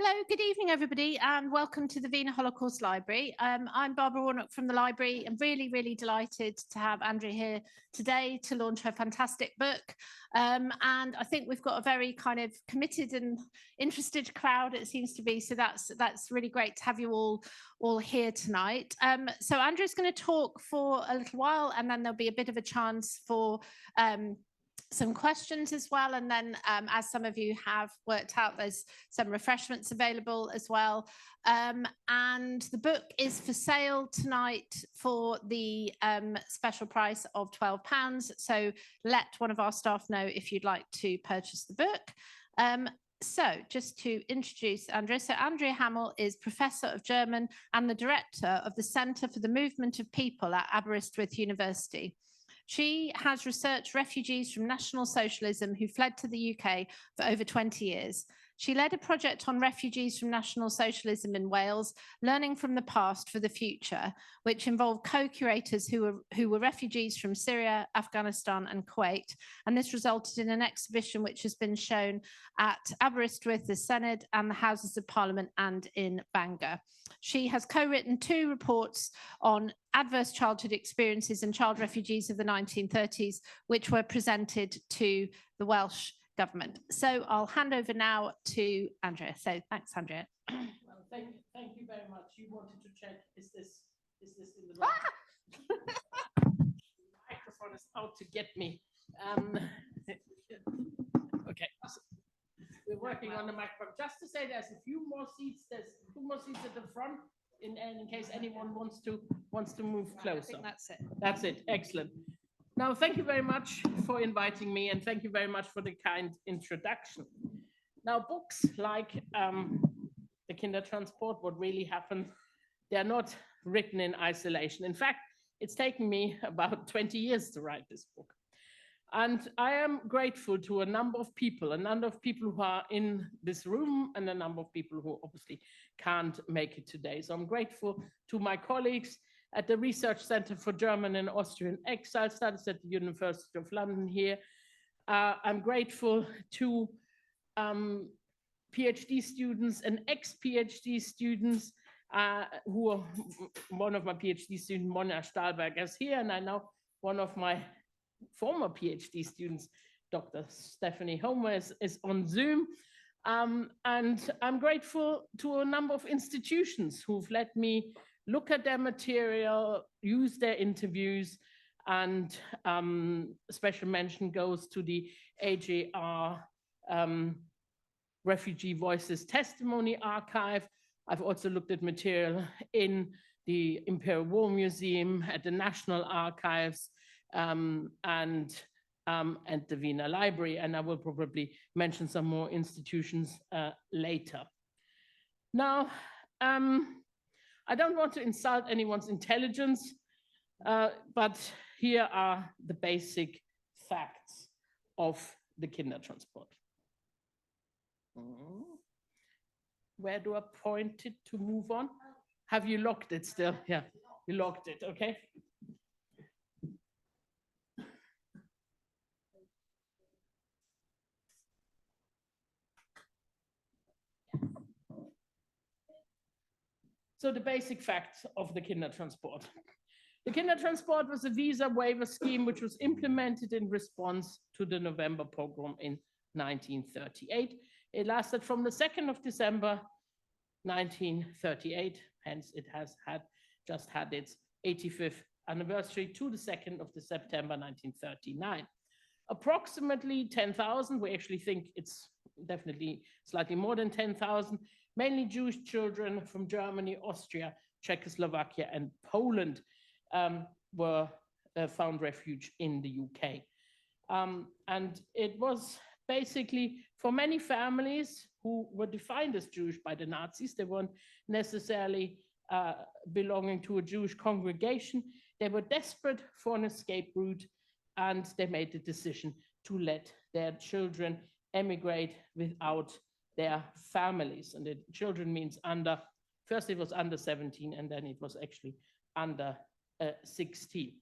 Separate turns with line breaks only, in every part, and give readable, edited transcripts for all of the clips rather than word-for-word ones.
Hello, good evening, everybody, and welcome to the Wiener Holocaust Library. I'm Barbara Warnock from the library. I'm really delighted to have Andrea here today to launch her fantastic book. And I think we've got a very kind of committed and interested crowd, it seems to be. So that's really great to have you all here tonight. So Andrea's going to talk for a little while, and then there'll be a bit of a chance for some questions as well, and then as some of you have worked out, there's some refreshments available as well, and the book is for sale tonight for the special price of £12, so let one of our staff know if you'd like to purchase the book. So just to introduce Andrea, so Andrea Hammel is Professor of German and the Director of the Centre for the Movement of People at Aberystwyth University. She has researched refugees from National Socialism who fled to the UK for over 20 years. She led a project on refugees from National Socialism in Wales, learning from the past for the future, which involved co-curators who were refugees from Syria, Afghanistan and Kuwait. And this resulted in an exhibition which has been shown at Aberystwyth, the Senedd and the Houses of Parliament and in Bangor. She has co-written 2 reports on adverse childhood experiences and child refugees of the 1930s, which were presented to the Welsh government. So I'll hand over now to Andrea. So thanks, Andrea.
Well, thank you very much. You wanted to check, is this in the right? The microphone is out to get me. Okay. So we're working on the microphone. Just to say, there's a few more seats. There's 2 more seats at the front in case anyone wants to move closer.
I think that's it.
That's it. Excellent. Now, thank you very much for inviting me, and thank you very much for the kind introduction. Now, books like the Kindertransport, What Really Happened, they're not written in isolation. In fact, it's taken me about 20 years to write this book. And I am grateful to a number of people who are in this room, and a number of people who obviously can't make it today. So I'm grateful to my colleagues at the Research Center for German and Austrian Exile Studies at the University of London here. I'm grateful to PhD students and ex-PhD students who are, one of my PhD students, Mona Stahlberger, is here, and I know one of my former PhD students, Dr. Stephanie Homer, is on Zoom. And I'm grateful to a number of institutions who've let me look at their material, use their interviews, and special mention goes to the AJR Refugee Voices Testimony Archive. I've also looked at material in the Imperial War Museum, at the National Archives, and the Wiener Library, and I will probably mention some more institutions later. Now, I don't want to insult anyone's intelligence, but here are the basic facts of the Kindertransport. Where do I point it to move on? Have you locked it still? Yeah, you locked it, okay. So the basic facts of the Kindertransport. The Kindertransport was a visa waiver scheme which was implemented in response to the November pogrom in 1938. It lasted from the 2nd of December 1938, hence it has just had its 85th anniversary, to the 2nd of September 1939. Approximately 10,000, we actually think it's definitely slightly more than 10,000, mainly Jewish children from Germany, Austria, Czechoslovakia, and Poland were found refuge in the UK. And it was basically for many families who were defined as Jewish by the Nazis. They weren't necessarily belonging to a Jewish congregation. They were desperate for an escape route, and they made the decision to let their children emigrate without their families. And the children means first it was under 17, and then it was actually under 16.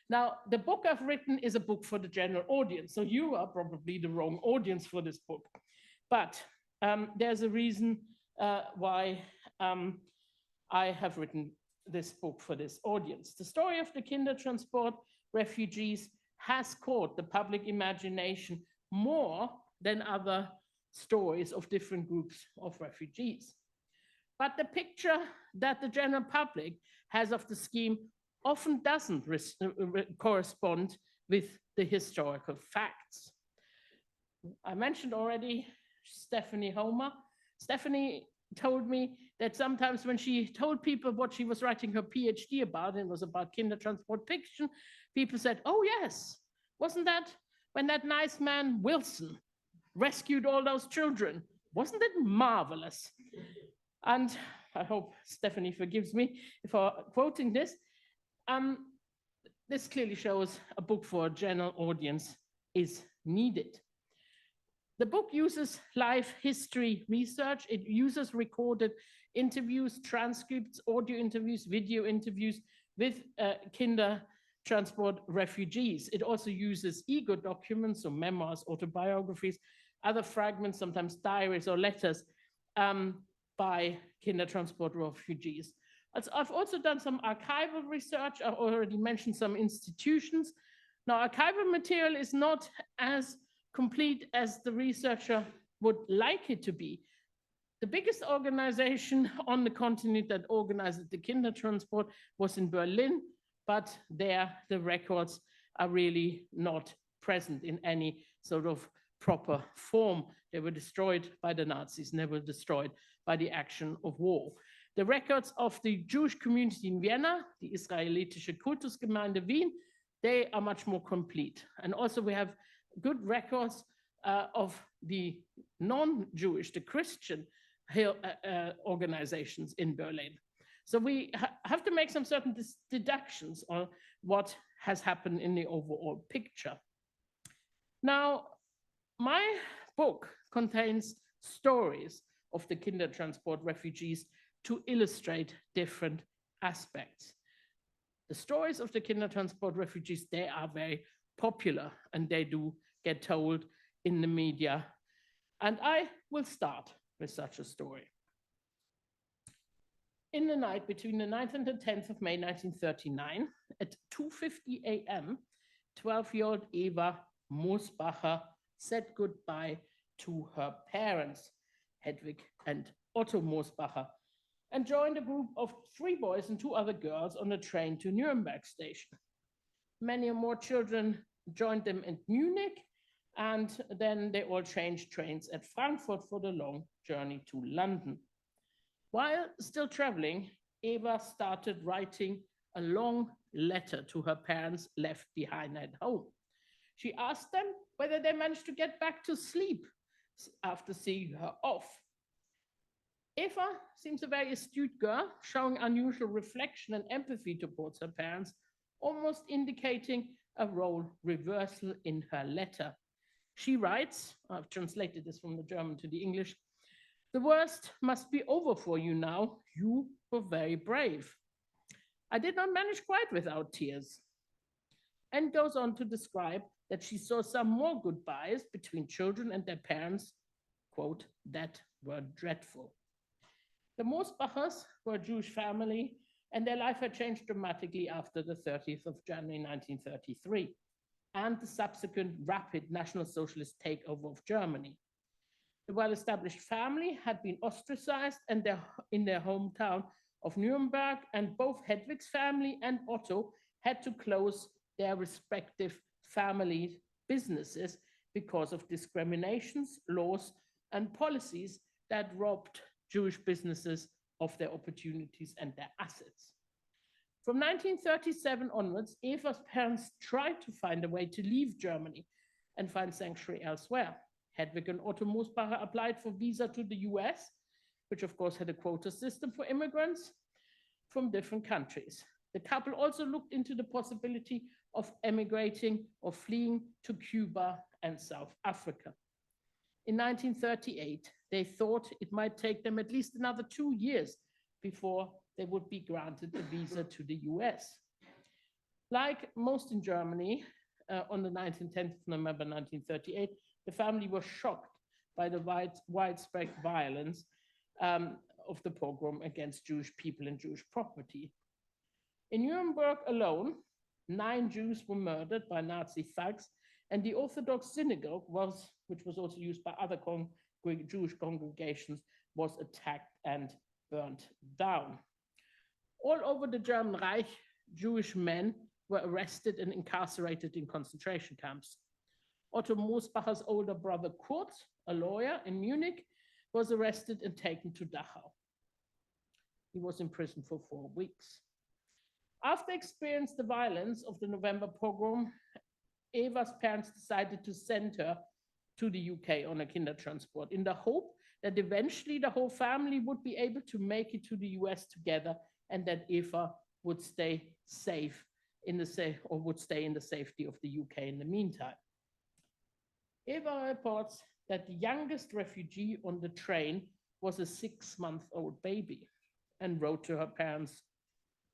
Now, the book I've written is a book for the general audience, so you are probably the wrong audience for this book. But there's a reason why I have written this book for this audience. The story of the Kindertransport refugees has caught the public imagination more than other stories of different groups of refugees. But the picture that the general public has of the scheme often doesn't correspond with the historical facts. I mentioned already Stephanie Homer. Stephanie told me that sometimes when she told people what she was writing her PhD about, and it was about Kindertransport fiction, people said, oh yes, wasn't that when that nice man Wilson rescued all those children? Wasn't it marvelous? And I hope Stephanie forgives me for quoting this. This clearly shows a book for a general audience is needed. The book uses live history research. It uses recorded interviews, transcripts, audio interviews, video interviews with Kindertransport refugees. It also uses ego documents, so memoirs, autobiographies, other fragments, sometimes diaries or letters by Kindertransport refugees. I've also done some archival research. I've already mentioned some institutions. Now, archival material is not as complete as the researcher would like it to be. The biggest organization on the continent that organized the Kindertransport was in Berlin, but there the records are really not present in any sort of proper form. They were destroyed by the Nazis, never destroyed by the action of war. The records of the Jewish community in Vienna, the Israelitische Kultusgemeinde Wien, they are much more complete. And also we have good records of the non-Jewish, the Christian organizations in Berlin. So we have to make some certain deductions on what has happened in the overall picture. Now, my book contains stories of the Kindertransport refugees to illustrate different aspects. The stories of the Kindertransport refugees, they are very popular and they do get told in the media. And I will start with such a story. In the night between the 9th and the 10th of May 1939, at 2:50 a.m., 12-year-old Eva Mosbacher said goodbye to her parents, Hedwig and Otto Mosbacher, and joined a group of 3 boys and 2 other girls on a train to Nuremberg station. Many more children joined them in Munich, and then they all changed trains at Frankfurt for the long journey to London. While still traveling, Eva started writing a long letter to her parents left behind at home. She asked them whether they managed to get back to sleep after seeing her off. Eva seems a very astute girl, showing unusual reflection and empathy towards her parents, almost indicating a role reversal in her letter. She writes, I've translated this from the German to the English, "The worst must be over for you now. You were very brave. I did not manage quite without tears." And goes on to describe that she saw some more goodbyes between children and their parents, quote, "that were dreadful." The Mosbachers were a Jewish family, and their life had changed dramatically after the 30th of January 1933 and the subsequent rapid National Socialist takeover of Germany. The well-established family had been ostracized and in their hometown of Nuremberg, and both Hedwig's family and Otto had to close their respective family businesses because of discriminations, laws, and policies that robbed Jewish businesses of their opportunities and their assets. From 1937 onwards, Eva's parents tried to find a way to leave Germany and find sanctuary elsewhere. Hedwig and Otto Mosbacher applied for visa to the US, which of course had a quota system for immigrants from different countries. The couple also looked into the possibility of emigrating or fleeing to Cuba and South Africa. In 1938, they thought it might take them at least another 2 years before they would be granted a visa to the US. Like most in Germany, on the 9th and 10th of November 1938, the family was shocked by the widespread violence of the pogrom against Jewish people and Jewish property. In Nuremberg alone, 9 Jews were murdered by Nazi thugs, and the Orthodox synagogue which was also used by other Jewish congregations, was attacked and burnt down. All over the German Reich, Jewish men were arrested and incarcerated in concentration camps. Otto Mosbacher's older brother Kurt, a lawyer in Munich, was arrested and taken to Dachau. He was in prison for 4 weeks. After experiencing the violence of the November pogrom, Eva's parents decided to send her to the UK on a Kindertransport in the hope that eventually the whole family would be able to make it to the US together, and that Eva would stay safe would stay in the safety of the UK in the meantime. Eva reports that the youngest refugee on the train was a 6-month-old baby, and wrote to her parents,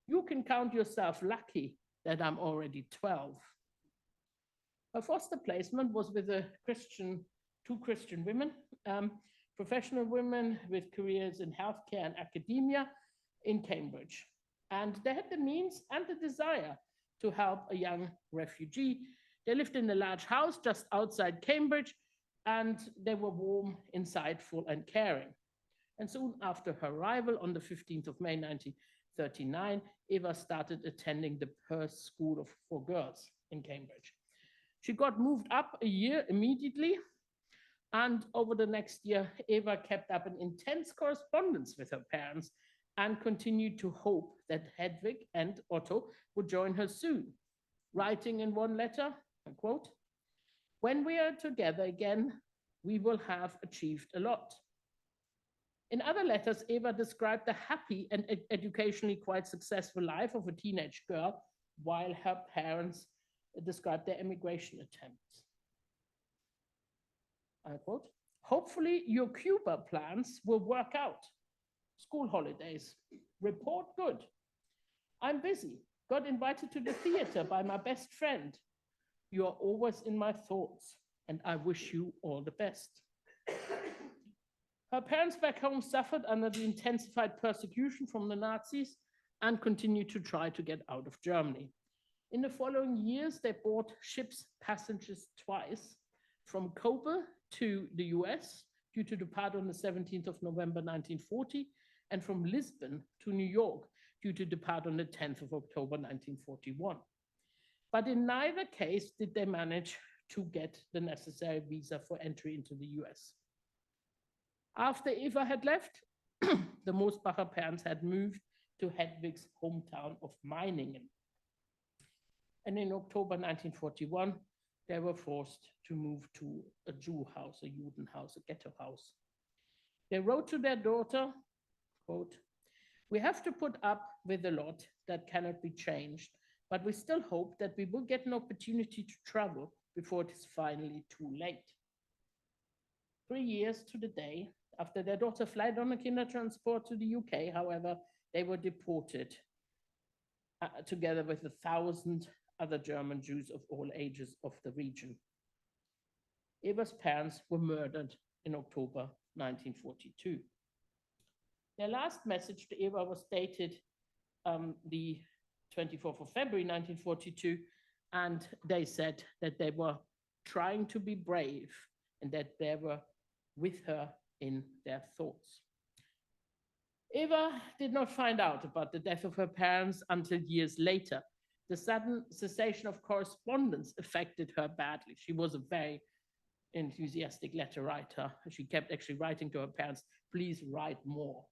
"You can count yourself lucky that I'm already 12. Her foster placement was with two Christian women, professional women with careers in healthcare and academia in Cambridge. And they had the means and the desire to help a young refugee. They lived in a large house just outside Cambridge, and they were warm, insightful, and caring. And soon after her arrival on the 15th of May 1939, Eva started attending the Perth School for Girls in Cambridge. She got moved up a year immediately, and over the next year, Eva kept up an intense correspondence with her parents and continued to hope that Hedwig and Otto would join her soon, writing in one letter, I quote, "When we are together again, we will have achieved a lot." In other letters, Eva described the happy and educationally quite successful life of a teenage girl, while her parents described their emigration attempts. I quote, "Hopefully your Cuba plans will work out. School holidays, report good. I'm busy, got invited to the theater by my best friend. You are always in my thoughts, and I wish you all the best." Her parents back home suffered under the intensified persecution from the Nazis and continued to try to get out of Germany. In the following years, they bought ships passengers twice, from Kobe to the US, due to depart on the 17th of November 1940, and from Lisbon to New York, due to depart on the 10th of October 1941. But in neither case did they manage to get the necessary visa for entry into the US. After Eva had left, the Mosbacher parents had moved to Hedwig's hometown of Meiningen. And in October 1941, they were forced to move to a Jew house, a Judenhaus, a ghetto house. They wrote to their daughter, quote, "We have to put up with a lot that cannot be changed, but we still hope that we will get an opportunity to travel before it is finally too late." 3 years to the day after their daughter fled on a Kindertransport to the UK, however, they were deported together with 1,000 other German Jews of all ages of the region. Eva's parents were murdered in October 1942. Their last message to Eva was dated the 24th of February 1942, and they said that they were trying to be brave and that they were with her in their thoughts. Eva did not find out about the death of her parents until years later. The sudden cessation of correspondence affected her badly. She was a very enthusiastic letter writer. She kept actually writing to her parents, "Please write more."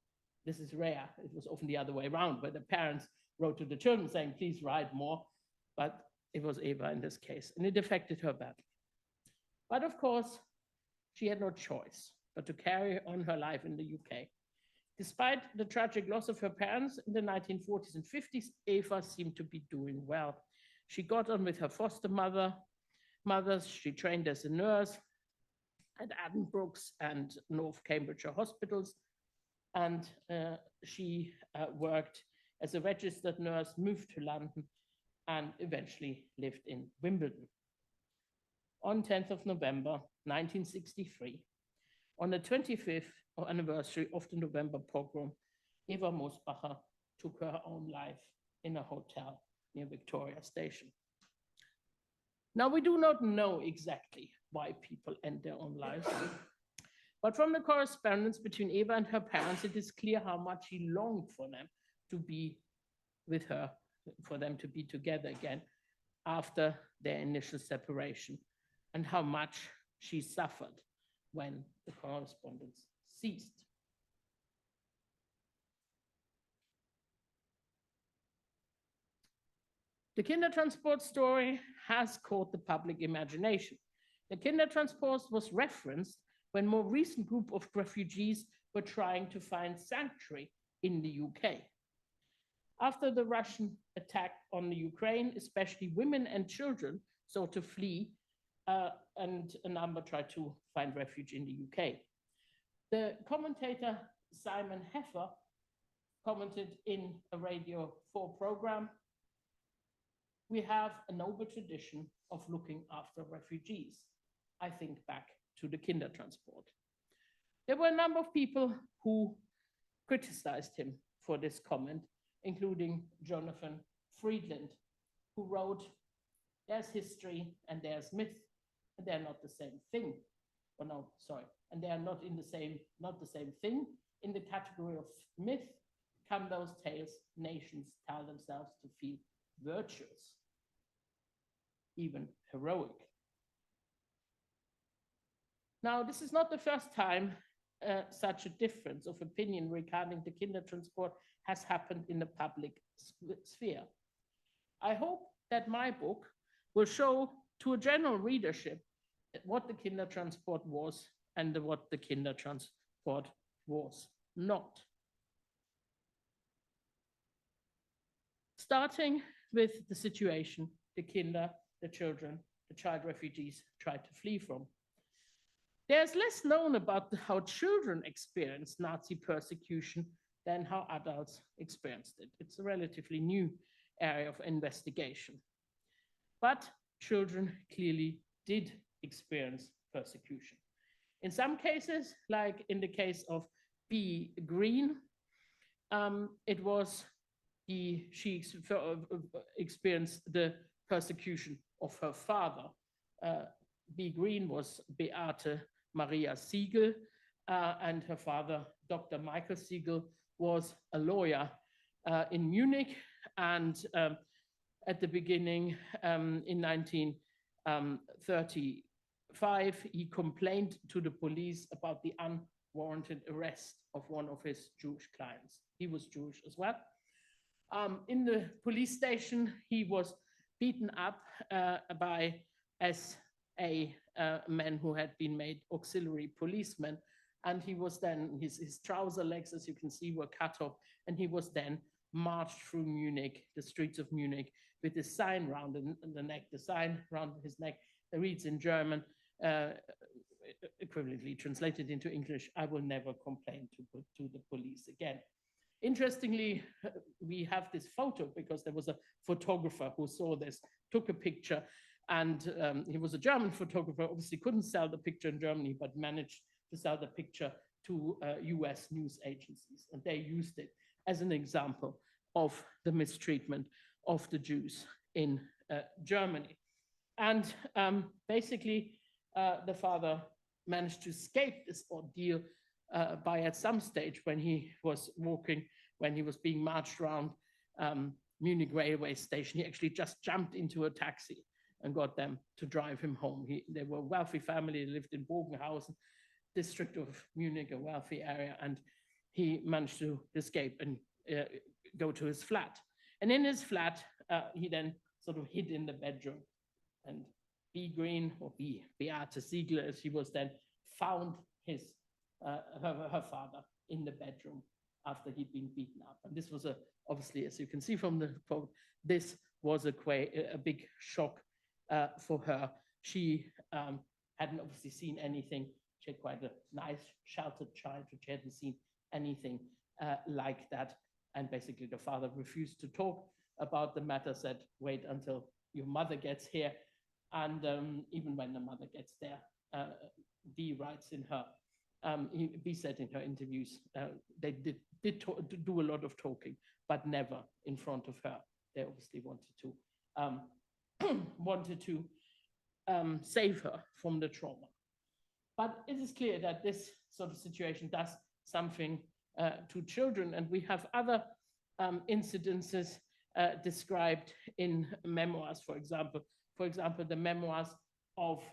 This is rare. It was often the other way around, where the parents wrote to the children saying, "Please write more." But it was Eva in this case, and it affected her badly. But of course, she had no choice but to carry on her life in the UK. Despite the tragic loss of her parents in the 1940s and 50s, Eva seemed to be doing well. She got on with her foster mothers. She trained as a nurse at Addenbrooke's and North Cambridgeshire hospitals. And she worked as a registered nurse, moved to London, and eventually lived in Wimbledon. On 10th of November, 1963, On the 25th anniversary of the November pogrom, Eva Mosbacher took her own life in a hotel near Victoria Station. Now, we do not know exactly why people end their own lives, but from the correspondence between Eva and her parents, it is clear how much she longed for them to be with her, for them to be together again after their initial separation, and how much she suffered when the correspondence ceased. The Kindertransport story has caught the public imagination. The Kindertransport was referenced when more recent group of refugees were trying to find sanctuary in the UK. After the Russian attack on the Ukraine, especially women and children sought to flee, and a number tried to find refuge in the UK. The commentator Simon Heffer commented in a Radio 4 program, "We have a noble tradition of looking after refugees." I think back to the Kindertransport. There were a number of people who criticized him for this comment, including Jonathan Friedland, who wrote, "There's history and there's myth, and they're not the same thing." Oh no, sorry. And they are not the same thing. In the category of myth come those tales nations tell themselves to feel virtuous, even heroic. Now, this is not the first time such a difference of opinion regarding the Kindertransport has happened in the public sphere. I hope that my book will show to a general readership what the Kindertransport was and what the Kindertransport was not. Starting with the situation the children, the child refugees tried to flee from. There's less known about how children experienced Nazi persecution than how adults experienced it. It's a relatively new area of investigation. But children clearly did experience persecution. In some cases, like in the case of B. Green, she experienced the persecution of her father. B. Green was Beate Maria Siegel, and her father, Dr. Michael Siegel, was a lawyer in Munich. And at the beginning, in 1935, he complained to the police about the unwarranted arrest of one of his Jewish clients. He was Jewish as well. In the police station, he was beaten up by SA men who had been made auxiliary policemen. And he was then, his trouser legs, as you can see, were cut off. And he was then marched through Munich, the streets of Munich, with a sign round the neck, the sign round his neck that reads in German, equivalently translated into English, "I will never complain to the police again." Interestingly, we have this photo because there was a photographer who saw this, took a picture, and he was a German photographer, obviously couldn't sell the picture in Germany, but managed to sell the picture to US news agencies. And they used it as an example of the mistreatment of the Jews in Germany. And basically, the father managed to escape this ordeal by at some stage when he was being marched around Munich railway station, he actually just jumped into a taxi and got them to drive him home. They were a wealthy family, lived in Bogenhausen, district of Munich, a wealthy area, and he managed to escape and go to his flat. And in his flat, he then sort of hid in the bedroom. And B. Green, or Beate Siegel, as she was then, found her father in the bedroom after he'd been beaten up. And this was obviously, as you can see from the quote, this was a big shock for her. She hadn't obviously seen anything. She had quite a nice, sheltered childhood. She hadn't seen anything like that. And basically the father refused to talk about the matter, said, "Wait until your mother gets here." And even when the mother gets there, Dee writes in her He said in her interviews, they did do a lot of talking, but never in front of her. They obviously wanted to save her from the trauma. But it is clear that this sort of situation does something to children, and we have other incidences described in memoirs, for example, the memoirs of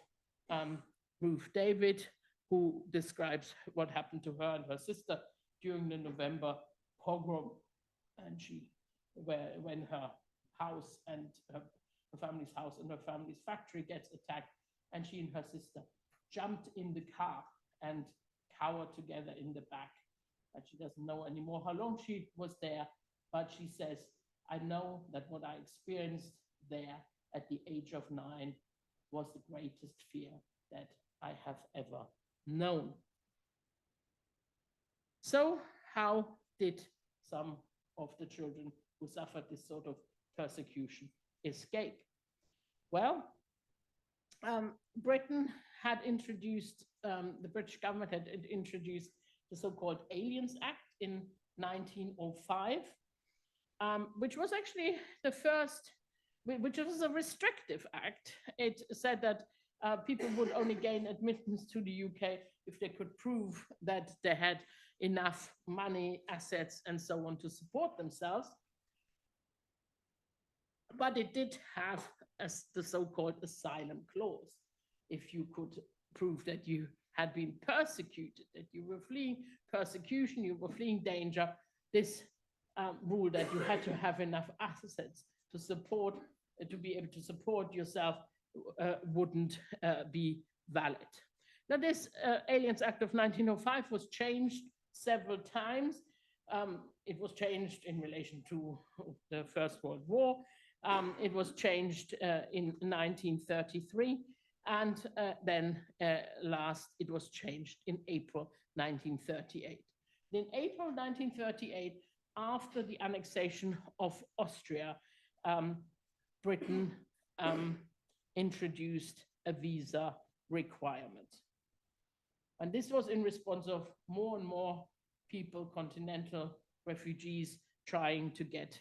Ruth David, who describes what happened to her and her sister during the November pogrom, and when her house and her family's house and her family's factory gets attacked, and she and her sister jumped in the car and cowered together in the back. And she doesn't know anymore how long she was there, but she says, I know that what I experienced there at the age of 9 was the greatest fear that I have ever known. So how did some of the children who suffered this sort of persecution escape? Well, Britain had introduced, the British government had introduced the so-called Aliens Act in 1905, which was actually the first, which was a restrictive act. It said that people would only gain admittance to the UK if they could prove that they had enough money, assets, and so on to support themselves. But it did have the so-called asylum clause. If you could prove that you had been persecuted, that you were fleeing persecution, you were fleeing danger, this rule that you had to have enough assets to support, to be able to support yourself wouldn't be valid. Now, this Aliens Act of 1905 was changed several times. It was changed in relation to the First World War. It was changed in 1933, and then last it was changed in April 1938. In April 1938, after the annexation of Austria, Britain introduced a visa requirement. And this was in response of more and more people, continental refugees, trying to get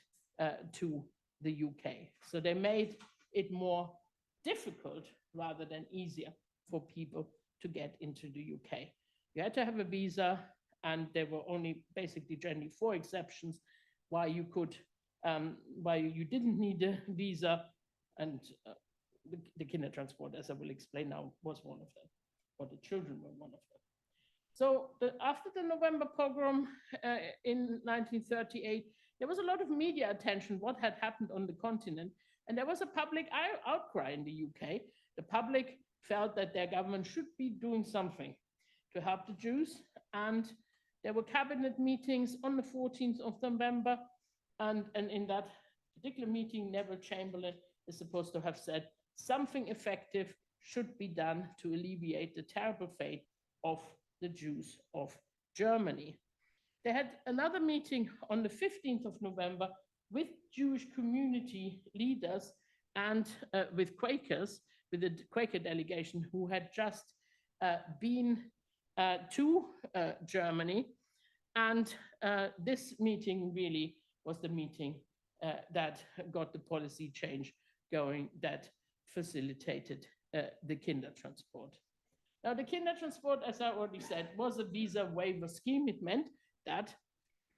to the UK. So they made it more difficult rather than easier for people to get into the UK. You had to have a visa, and there were only basically generally 4 exceptions why you could, why you didn't need a visa, and the Kindertransport, as I will explain now, was one of them, or the children were one of them. So after the November pogrom in 1938, there was a lot of media attention what had happened on the continent, and there was a public outcry in the UK. The public felt that their government should be doing something to help the Jews, and there were cabinet meetings on the 14th of November, and in that particular meeting, Neville Chamberlain is supposed to have said something effective should be done to alleviate the terrible fate of the Jews of Germany. They had another meeting on the 15th of November with Jewish community leaders and with Quakers, with the Quaker delegation who had just been to Germany. And this meeting really was the meeting that got the policy change going, that facilitated the Kindertransport. Now, the Kindertransport, as I already said, was a visa waiver scheme. It meant that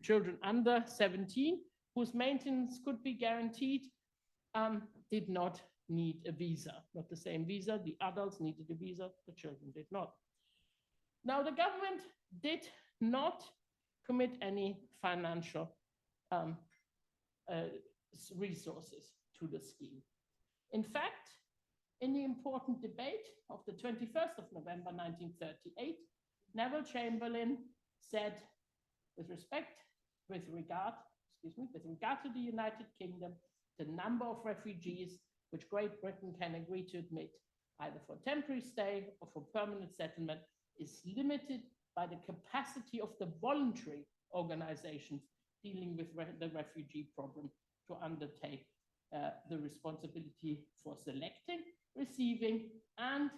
children under 17, whose maintenance could be guaranteed, did not need a visa. Not the same visa. The adults needed a visa, the children did not. Now, the government did not commit any financial resources to the scheme. In fact, in the important debate of the 21st of November 1938, Neville Chamberlain said, with regard to the United Kingdom, the number of refugees which Great Britain can agree to admit, either for temporary stay or for permanent settlement, is limited by the capacity of the voluntary organizations dealing with the refugee problem to undertake the responsibility for selecting, receiving, and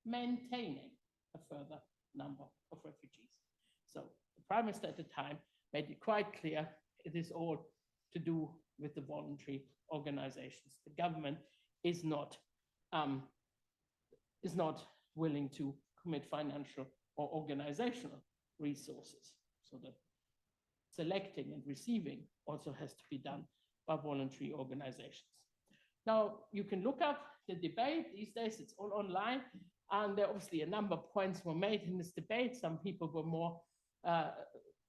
maintaining a further number of refugees. Prime Minister at the time made it quite clear it is all to do with the voluntary organizations. The government is not willing to commit financial or organizational resources. So the selecting and receiving also has to be done by voluntary organizations. Now, you can look up the debate. These days, it's all online. And there obviously a number of points were made in this debate. Some people were more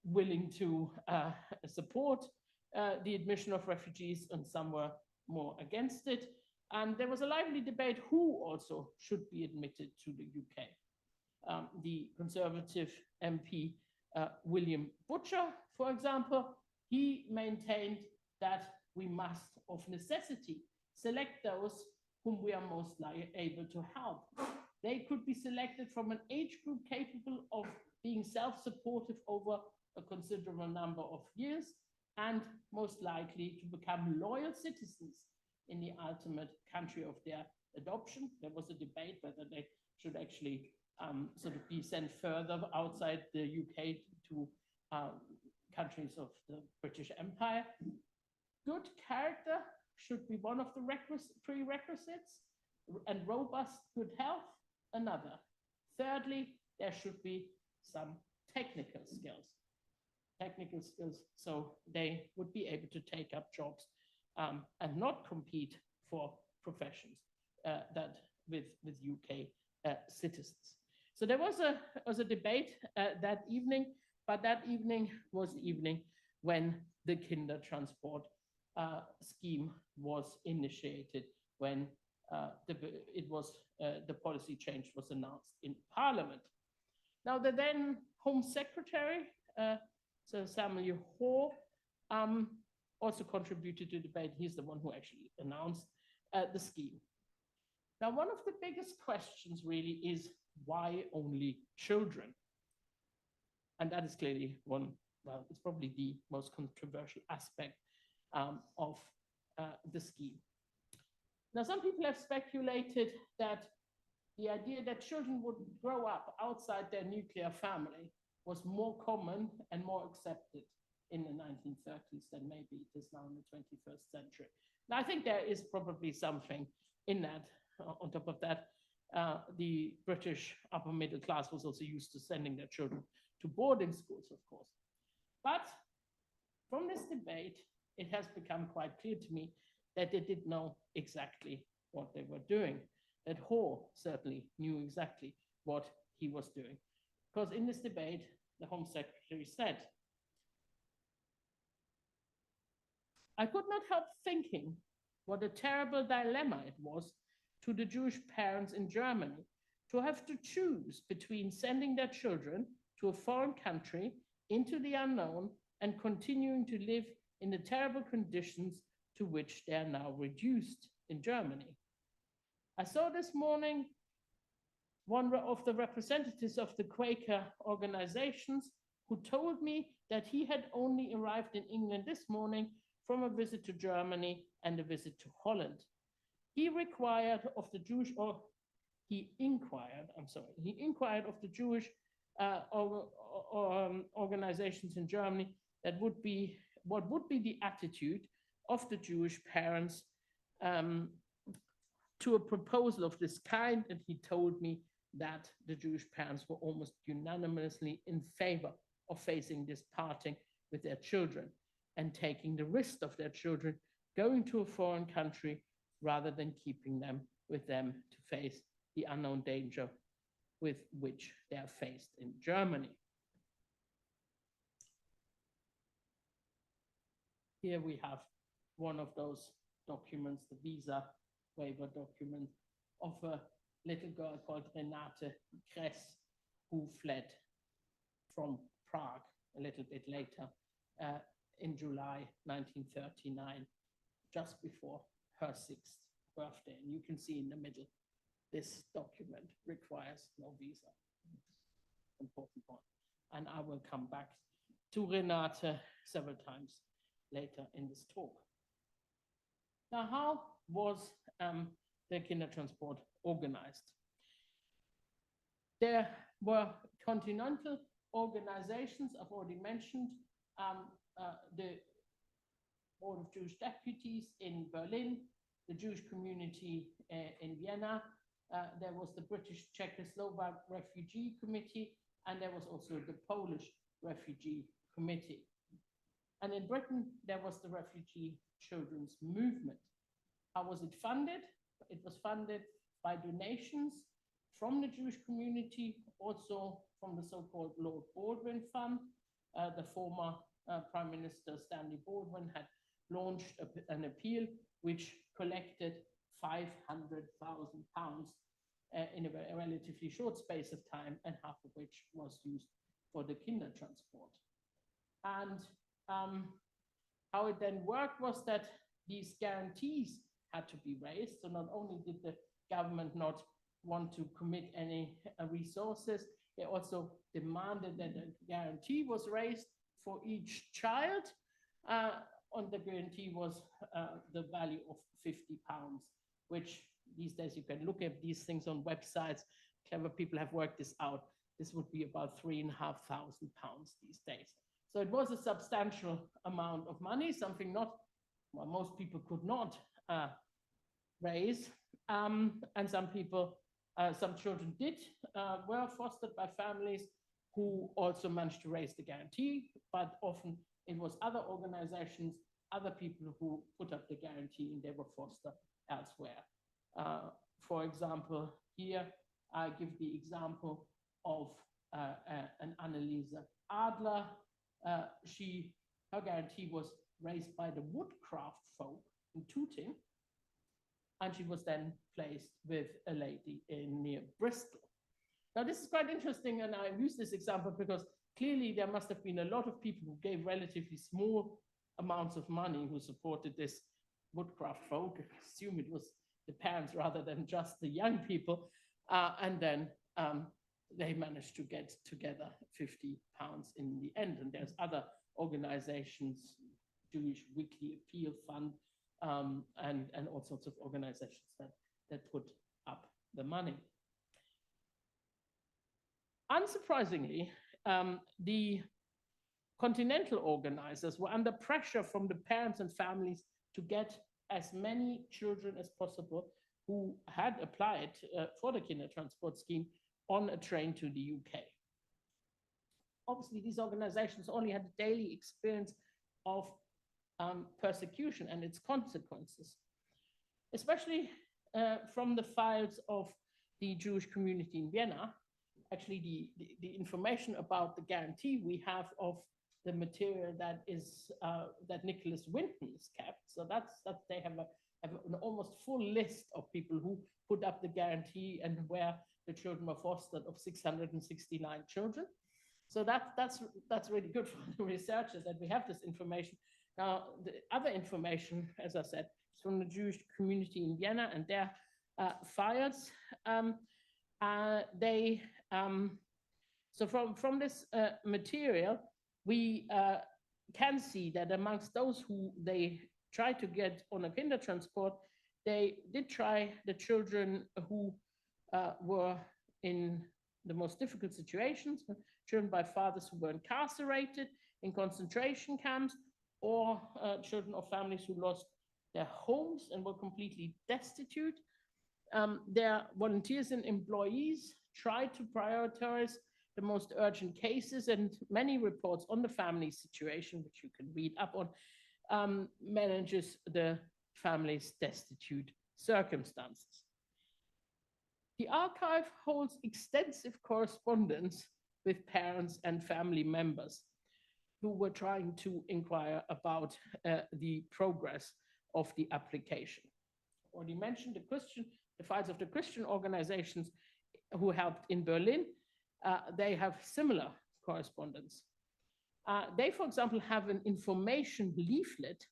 willing to support the admission of refugees, and some were more against it. And there was a lively debate who also should be admitted to the UK. The Conservative MP William Butcher, for example, he maintained that we must, of necessity, select those whom we are most able to help. They could be selected from an age group capable of being self-supportive over a considerable number of years, and most likely to become loyal citizens in the ultimate country of their adoption. There was a debate whether they should actually sort of be sent further outside the UK to countries of the British Empire. Good character should be one of the prerequisites, and robust good health another. Thirdly, there should be some technical skills. So they would be able to take up jobs and not compete for professions that with UK citizens. So there was a debate that evening, but that evening was the evening when the Kindertransport scheme was initiated, when the policy change was announced in Parliament. Now, the then Home Secretary, Sir Samuel Hoare, also contributed to the debate. He's the one who actually announced the scheme. Now, one of the biggest questions really is, why only children? And that is clearly one, well, it's probably the most controversial aspect of the scheme. Now, some people have speculated that the idea that children would grow up outside their nuclear family was more common and more accepted in the 1930s than maybe it is now in the 21st century. Now, I think there is probably something in that. On top of that, the British upper middle class was also used to sending their children to boarding schools, of course. But from this debate, it has become quite clear to me that they didn't know exactly what they were doing, that Hoare certainly knew exactly what he was doing. Because in this debate, the Home Secretary said, "I could not help thinking what a terrible dilemma it was to the Jewish parents in Germany to have to choose between sending their children to a foreign country into the unknown and continuing to live in the terrible conditions to which they are now reduced in Germany. I saw this morning one of the representatives of the Quaker organizations who told me that he had only arrived in England this morning from a visit to Germany and a visit to Holland. He inquired of the Jewish organizations in Germany that what would be the attitude of the Jewish parents to a proposal of this kind, and he told me that the Jewish parents were almost unanimously in favor of facing this parting with their children and taking the risk of their children going to a foreign country rather than keeping them with them to face the unknown danger with which they are faced in Germany." Here we have one of those documents, the visa waiver document of a little girl called Renate Kress, who fled from Prague a little bit later in July 1939, just before her 6th birthday. And you can see in the middle, this document requires no visa. Important point. And I will come back to Renate several times later in this talk. Now, how was the Kindertransport organized? There were continental organizations I've already mentioned, the Board of Jewish Deputies in Berlin, the Jewish community in Vienna. There was the British Czechoslovak Refugee Committee, and there was also the Polish Refugee Committee. And in Britain, there was the Refugee Children's Movement. How was it funded? It was funded by donations from the Jewish community, also from the so-called Lord Baldwin Fund. The former Prime Minister Stanley Baldwin had launched an appeal which collected £500,000 in a relatively short space of time, and half of which was used for the Kindertransport. And how it then worked was that these guarantees had to be raised. So not only did the government not want to commit any resources, they also demanded that a guarantee was raised for each child. And the guarantee was the value of £50, which these days you can look at these things on websites. Clever people have worked this out. This would be about £3,500 these days. So it was a substantial amount of money, something not, well, most people could not raise. And some people, some children were fostered by families who also managed to raise the guarantee, but often it was other organizations, other people who put up the guarantee, and they were fostered elsewhere. For example, here I give the example of an Anneliese Adler. Her guarantee was raised by the woodcraft folk in Tooting, and she was then placed with a lady near Bristol. Now, this is quite interesting, and I use this example because clearly there must have been a lot of people who gave relatively small amounts of money who supported this woodcraft folk. I assume it was the parents rather than just the young people. And then they managed to get together £50 in the end. And there's other organizations, Jewish Weekly Appeal Fund, and all sorts of organizations that put up the money. Unsurprisingly, the continental organizers were under pressure from the parents and families to get as many children as possible who had applied for the Kindertransport scheme on a train to the UK. Obviously, these organizations only had a daily experience of persecution and its consequences, especially from the files of the Jewish community in Vienna. Actually, the information about the guarantee we have of the material that is that Nicholas Winton has kept. So that's they have an almost full list of people who put up the guarantee and where the children were fostered, of 669 children. So that's really good for the researchers that we have this information. Now, the other information, as I said, is from the Jewish community in Vienna and their files. So from this material, we can see that amongst those who they tried to get on a Kindertransport, they did try the children who were in the most difficult situations, children by fathers who were incarcerated in concentration camps, or children of families who lost their homes and were completely destitute. Their volunteers and employees tried to prioritize the most urgent cases, and many reports on the family situation, which you can read up on, manages the family's destitute circumstances. The archive holds extensive correspondence with parents and family members who were trying to inquire about the progress of the application. I already mentioned the files of the Christian organizations who helped in Berlin. They have similar correspondence. They, for example, have an information leaflet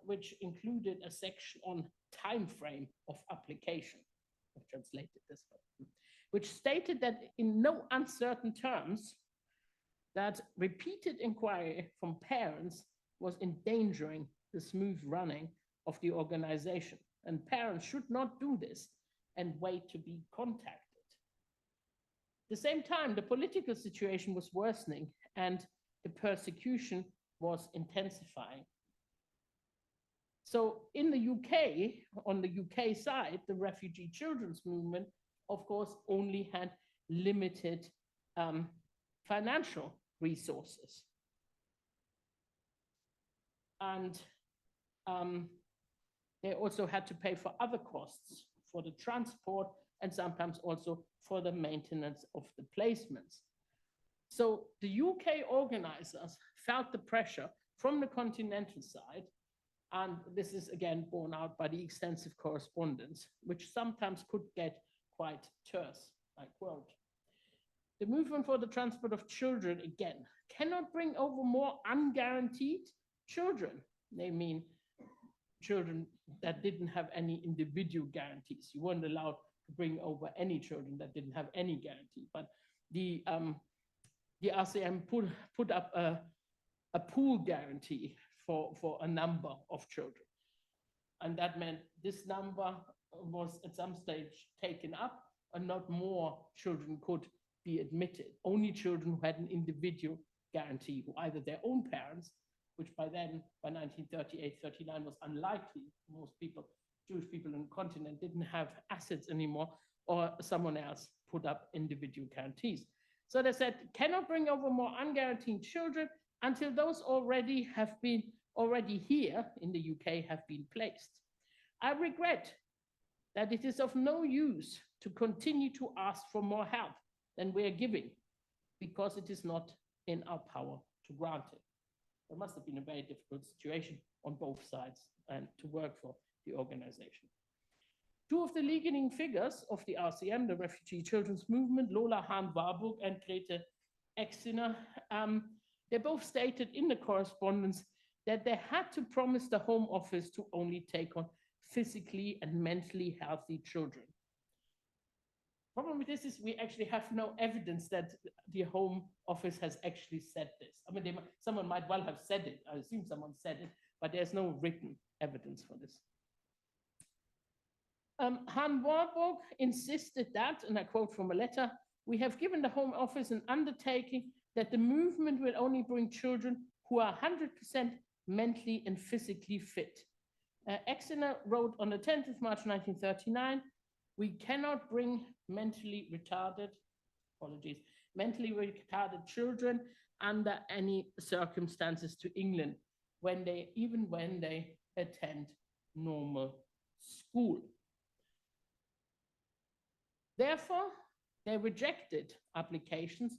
which included a section on time frame of application. I've translated this one, which stated that in no uncertain terms that repeated inquiry from parents was endangering the smooth running of the organization, and parents should not do this and wait to be contacted. the same time, the political situation was worsening and the persecution was intensifying. So in the UK, on the UK side, the refugee children's movement, of course, only had limited financial resources. And they also had to pay for other costs, for the transport, and sometimes also for the maintenance of the placements. So the UK organizers felt the pressure from the continental side, and this is again borne out by the extensive correspondence, which sometimes could get quite terse. I quote, "The movement for the transport of children, again, cannot bring over more unguaranteed children." They mean children that didn't have any individual guarantees. You weren't allowed to bring over any children that didn't have any guarantee. But the RCM put up a pool guarantee for a number of children. And that meant this number was at some stage taken up and not more children could be admitted. Only children who had an individual guarantee, who either their own parents, which by then, by 1938, 39 was unlikely. Most people, Jewish people in the continent didn't have assets anymore, or someone else put up individual guarantees. So they said, cannot bring over more unguaranteed children until those already here in the UK have been placed. I regret that it is of no use to continue to ask for more help than we are giving, because it is not in our power to grant it. It must have been a very difficult situation on both sides and to work for the organization. Two of the leading figures of the RCM, the Refugee Children's Movement, Lola Hahn-Warburg and Grete Exiner, they both stated in the correspondence that they had to promise the Home Office to only take on physically and mentally healthy children. Problem with this is we actually have no evidence that the Home Office has actually said this. I mean, someone might well have said it. I assume someone said it, but there's no written evidence for this. Hahn-Warburg insisted that, and I quote from a letter, "We have given the Home Office an undertaking that the movement will only bring children who are 100% mentally and physically fit." Exner wrote on the 10th of March 1939, "We cannot bring mentally retarded children under any circumstances to England even when they attend normal school." Therefore, they rejected applications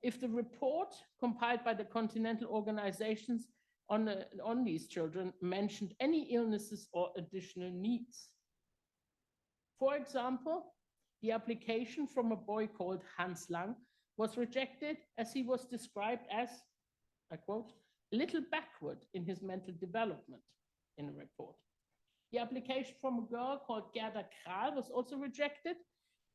if the report compiled by the continental organizations on these children mentioned any illnesses or additional needs. For example, the application from a boy called Hans Lang was rejected as he was described as, I quote, "a little backward in his mental development" in a report. The application from a girl called Gerda Kral was also rejected.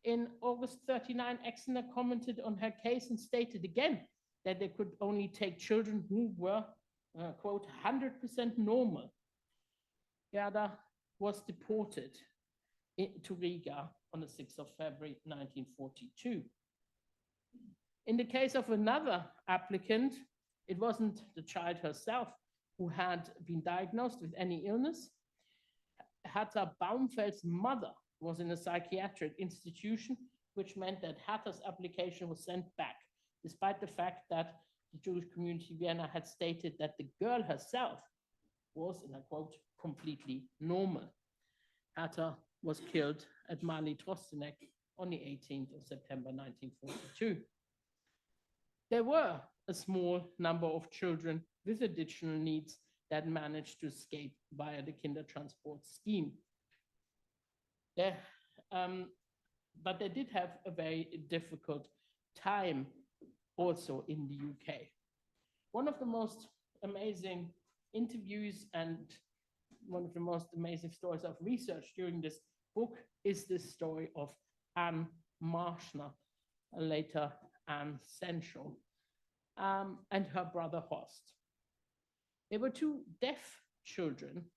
In August 39, Exner commented on her case and stated again that they could only take children who were, quote, 100% normal. Gerda was deported to Riga on the 6th of February, 1942. In the case of another applicant, it wasn't the child herself who had been diagnosed with any illness. Hertha Baumfeld's mother was in a psychiatric institution, which meant that Hertha's application was sent back, despite the fact that the Jewish community in Vienna had stated that the girl herself was, and I quote, "completely normal." Hertha was killed at Mali Trostenek on the 18th of September 1942. There were a small number of children with additional needs that managed to escape via the Kindertransport scheme. But they did have a very difficult time also in the UK. One of the most amazing interviews and one of the most amazing stories of research during this book is this story of Anne Marshner, later Anne Sensual, and her brother Horst. They were two deaf children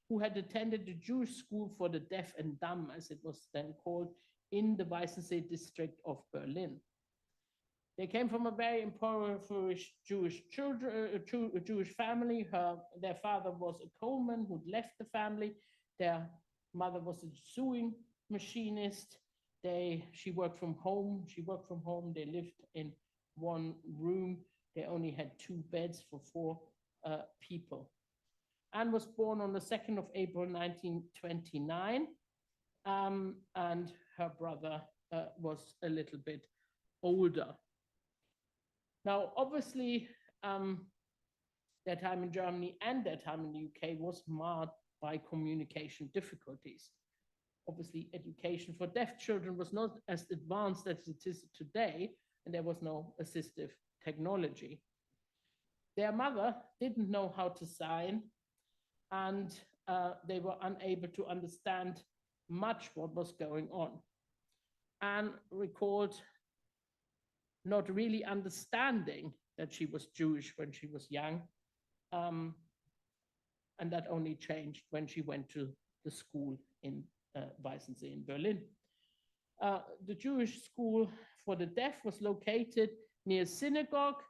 who had attended the Jewish school for the deaf and dumb, as it was then called, in the Weißensee district of Berlin. They came from a very impoverished Jewish Jewish family. Their father was a coalman who'd left the family. Their mother was a sewing machinist. She worked from home. They lived in one room. They only had 2 beds for 4 people. Anne was born on the 2nd of April, 1929, and her brother was a little bit older. Now, obviously, their time in Germany and their time in the UK was marred by communication difficulties. Obviously, education for deaf children was not as advanced as it is today, and there was no assistive technology. Their mother didn't know how to sign, and they were unable to understand much what was going on. Anne recalled not really understanding that she was Jewish when she was young, and that only changed when she went to the school in Weißensee in Berlin. The Jewish school for the deaf was located near a synagogue,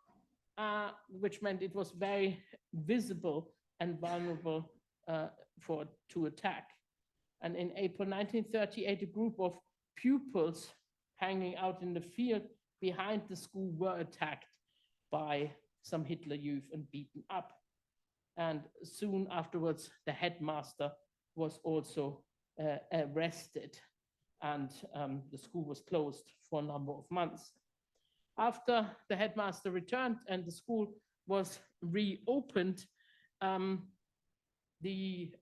which meant it was very visible and vulnerable to attack. And in April 1938, a group of pupils hanging out in the field behind the school were attacked by some Hitler Youth and beaten up. And soon afterwards, the headmaster was also arrested, and the school was closed for a number of months. After the headmaster returned and the school was reopened, the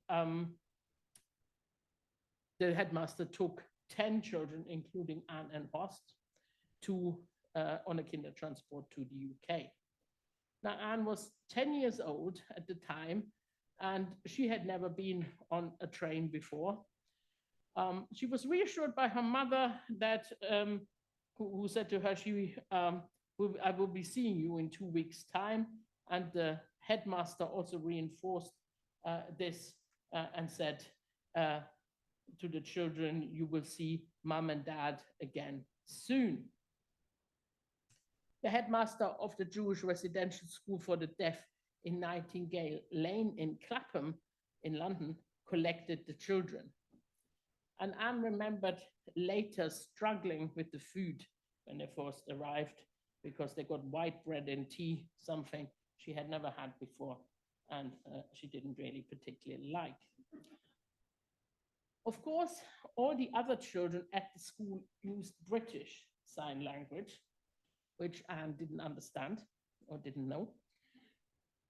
headmaster took 10 children, including Anne and Horst, on a Kindertransport to the UK. Now, Anne was 10 years old at the time, and she had never been on a train before. She was reassured by her mother who said to her, I will be seeing you in 2 weeks' time. And the headmaster also reinforced this and said to the children, you will see mom and dad again soon. The headmaster of the Jewish residential school for the deaf in Nightingale Lane in Clapham in London collected the children. And Anne remembered later struggling with the food when they first arrived, because they got white bread and tea, something she had never had before, and she didn't really particularly like. Of course, all the other children at the school used British Sign Language, which Anne didn't understand or didn't know.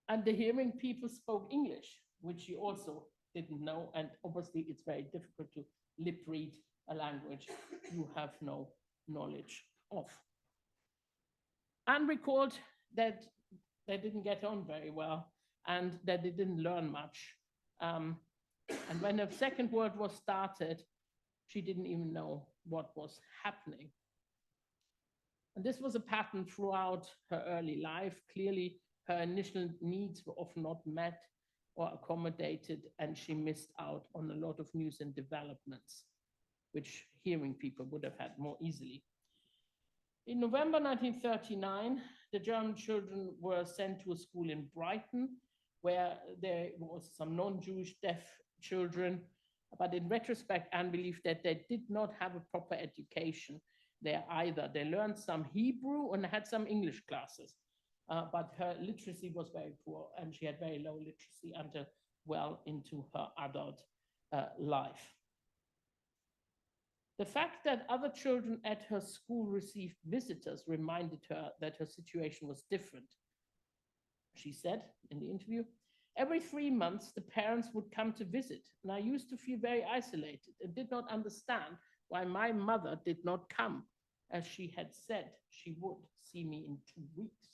And the hearing people spoke English, which she also didn't know. And obviously, it's very difficult to lip read a language you have no knowledge of. Anne recalled that they didn't get on very well and that they didn't learn much. And when the Second World War started, she didn't even know what was happening. And this was a pattern throughout her early life. Clearly, her initial needs were often not met or accommodated, and she missed out on a lot of news and developments, which hearing people would have had more easily. In November 1939, the German children were sent to a school in Brighton, where there was some non-Jewish deaf children. But in retrospect, Anne believed that they did not have a proper education there either. They learned some Hebrew and had some English classes, but her literacy was very poor, and she had very low literacy until well into her adult life. The fact that other children at her school received visitors reminded her that her situation was different. She said in the interview, every 3 months, the parents would come to visit, and I used to feel very isolated and did not understand why my mother did not come, as she had said she would see me in 2 weeks.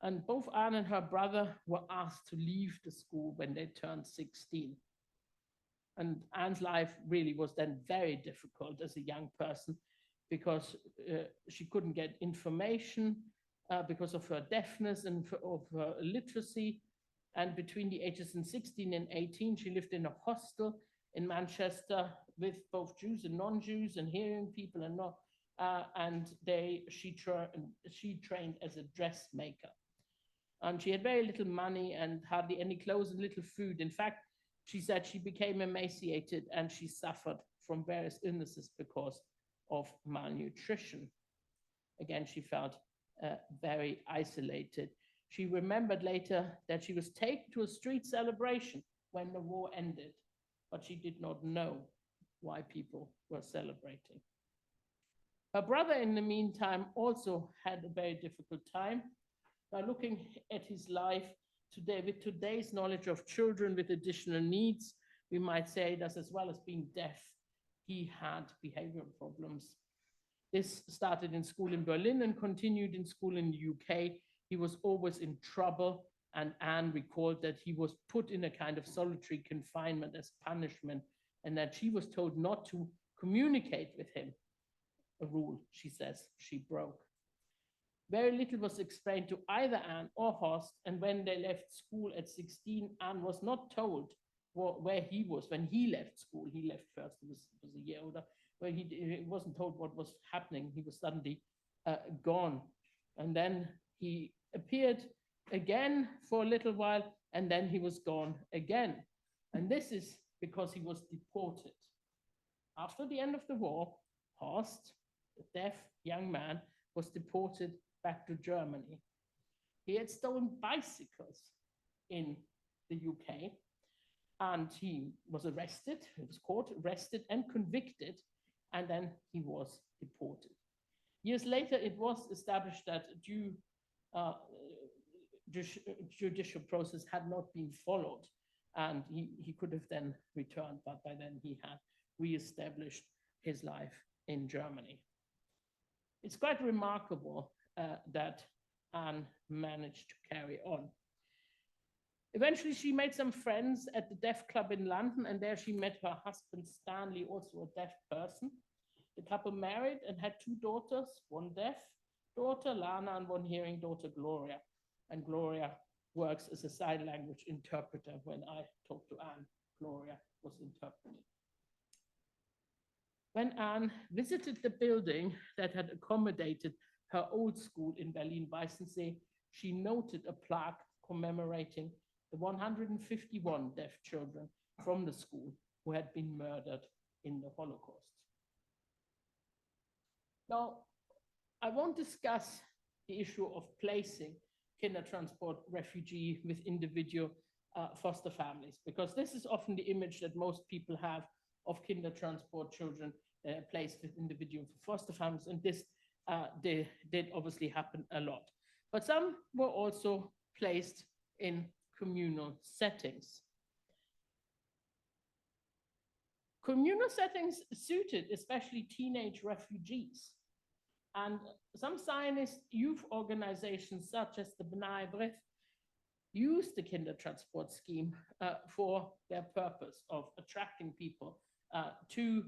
And both Anne and her brother were asked to leave the school when they turned 16. And Anne's life really was then very difficult as a young person, because she couldn't get information because of her deafness and of her illiteracy. And between the ages of 16 and 18, she lived in a hostel in Manchester with both Jews and non-Jews and hearing people and and she trained as a dressmaker. And she had very little money and hardly any clothes and little food. In fact, she said she became emaciated and she suffered from various illnesses because of malnutrition. Again, she felt very isolated. She remembered later that she was taken to a street celebration when the war ended, but she did not know why people were celebrating. Her brother, in the meantime, also had a very difficult time. By looking at his life today, with today's knowledge of children with additional needs, we might say that as well as being deaf, he had behavioral problems. This started in school in Berlin and continued in school in the UK. He was always in trouble, and Anne recalled that he was put in a kind of solitary confinement as punishment, and that she was told not to communicate with him, a rule, she says, she broke. Very little was explained to either Anne or Horst, and when they left school at 16, Anne was not told where he was when he left school. He left first, he was a year older, where he wasn't told what was happening. He was suddenly gone. And then he appeared again for a little while, and then he was gone again. And this is because he was deported. After the end of the war, Horst, the deaf young man, was deported back to Germany. He had stolen bicycles in the UK, and he was arrested, he was caught, arrested, and convicted, and then he was deported. Years later, it was established that judicial process had not been followed, and he could have then returned, but by then he had reestablished his life in Germany. It's quite remarkable that Anne managed to carry on. Eventually, she made some friends at the Deaf Club in London, and there she met her husband, Stanley, also a deaf person. The couple married and had two daughters, one deaf daughter, Lana, and one hearing daughter, Gloria. And Gloria works as a sign language interpreter. When I talked to Anne, Gloria was interpreting. When Anne visited the building that had accommodated her old school in Berlin-Weißensee, she noted a plaque commemorating the 151 deaf children from the school who had been murdered in the Holocaust. Now, I won't discuss the issue of placing Kindertransport refugee with individual foster families, because this is often the image that most people have of Kindertransport children placed with individual foster families, and this did obviously happen a lot. But some were also placed in communal settings. Communal settings suited especially teenage refugees. And some Zionist youth organizations, such as the B'nai B'rith, used the Kindertransport scheme for their purpose of attracting people to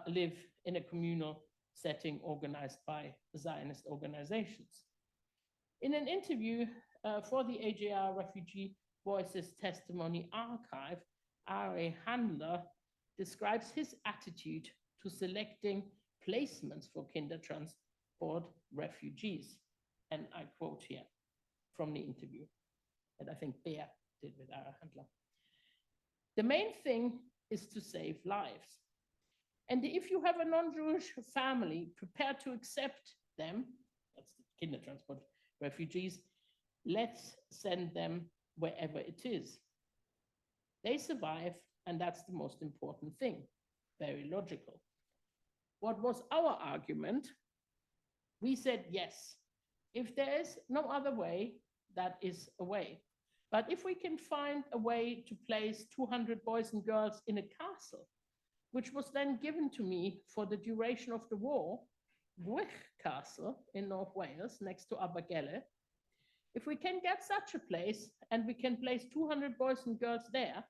live in a communal setting organized by Zionist organizations. In an interview for the AJR Refugee Voices Testimony Archive, Andrea Hammel describes his attitude to selecting placements for Kindertransport refugees. And I quote here from the interview that I think Bear did with Andrea Hammel. The main thing is to save lives. And if you have a non-Jewish family prepared to accept them, that's the Kindertransport refugees, let's send them wherever it is. They survive, and that's the most important thing. Very logical. What was our argument? We said yes. If there is no other way, that is a way. But if we can find a way to place 200 boys and girls in a castle, which was then given to me for the duration of the war, Gwych Castle in North Wales, next to Aberystwyth, if we can get such a place and we can place 200 boys and girls there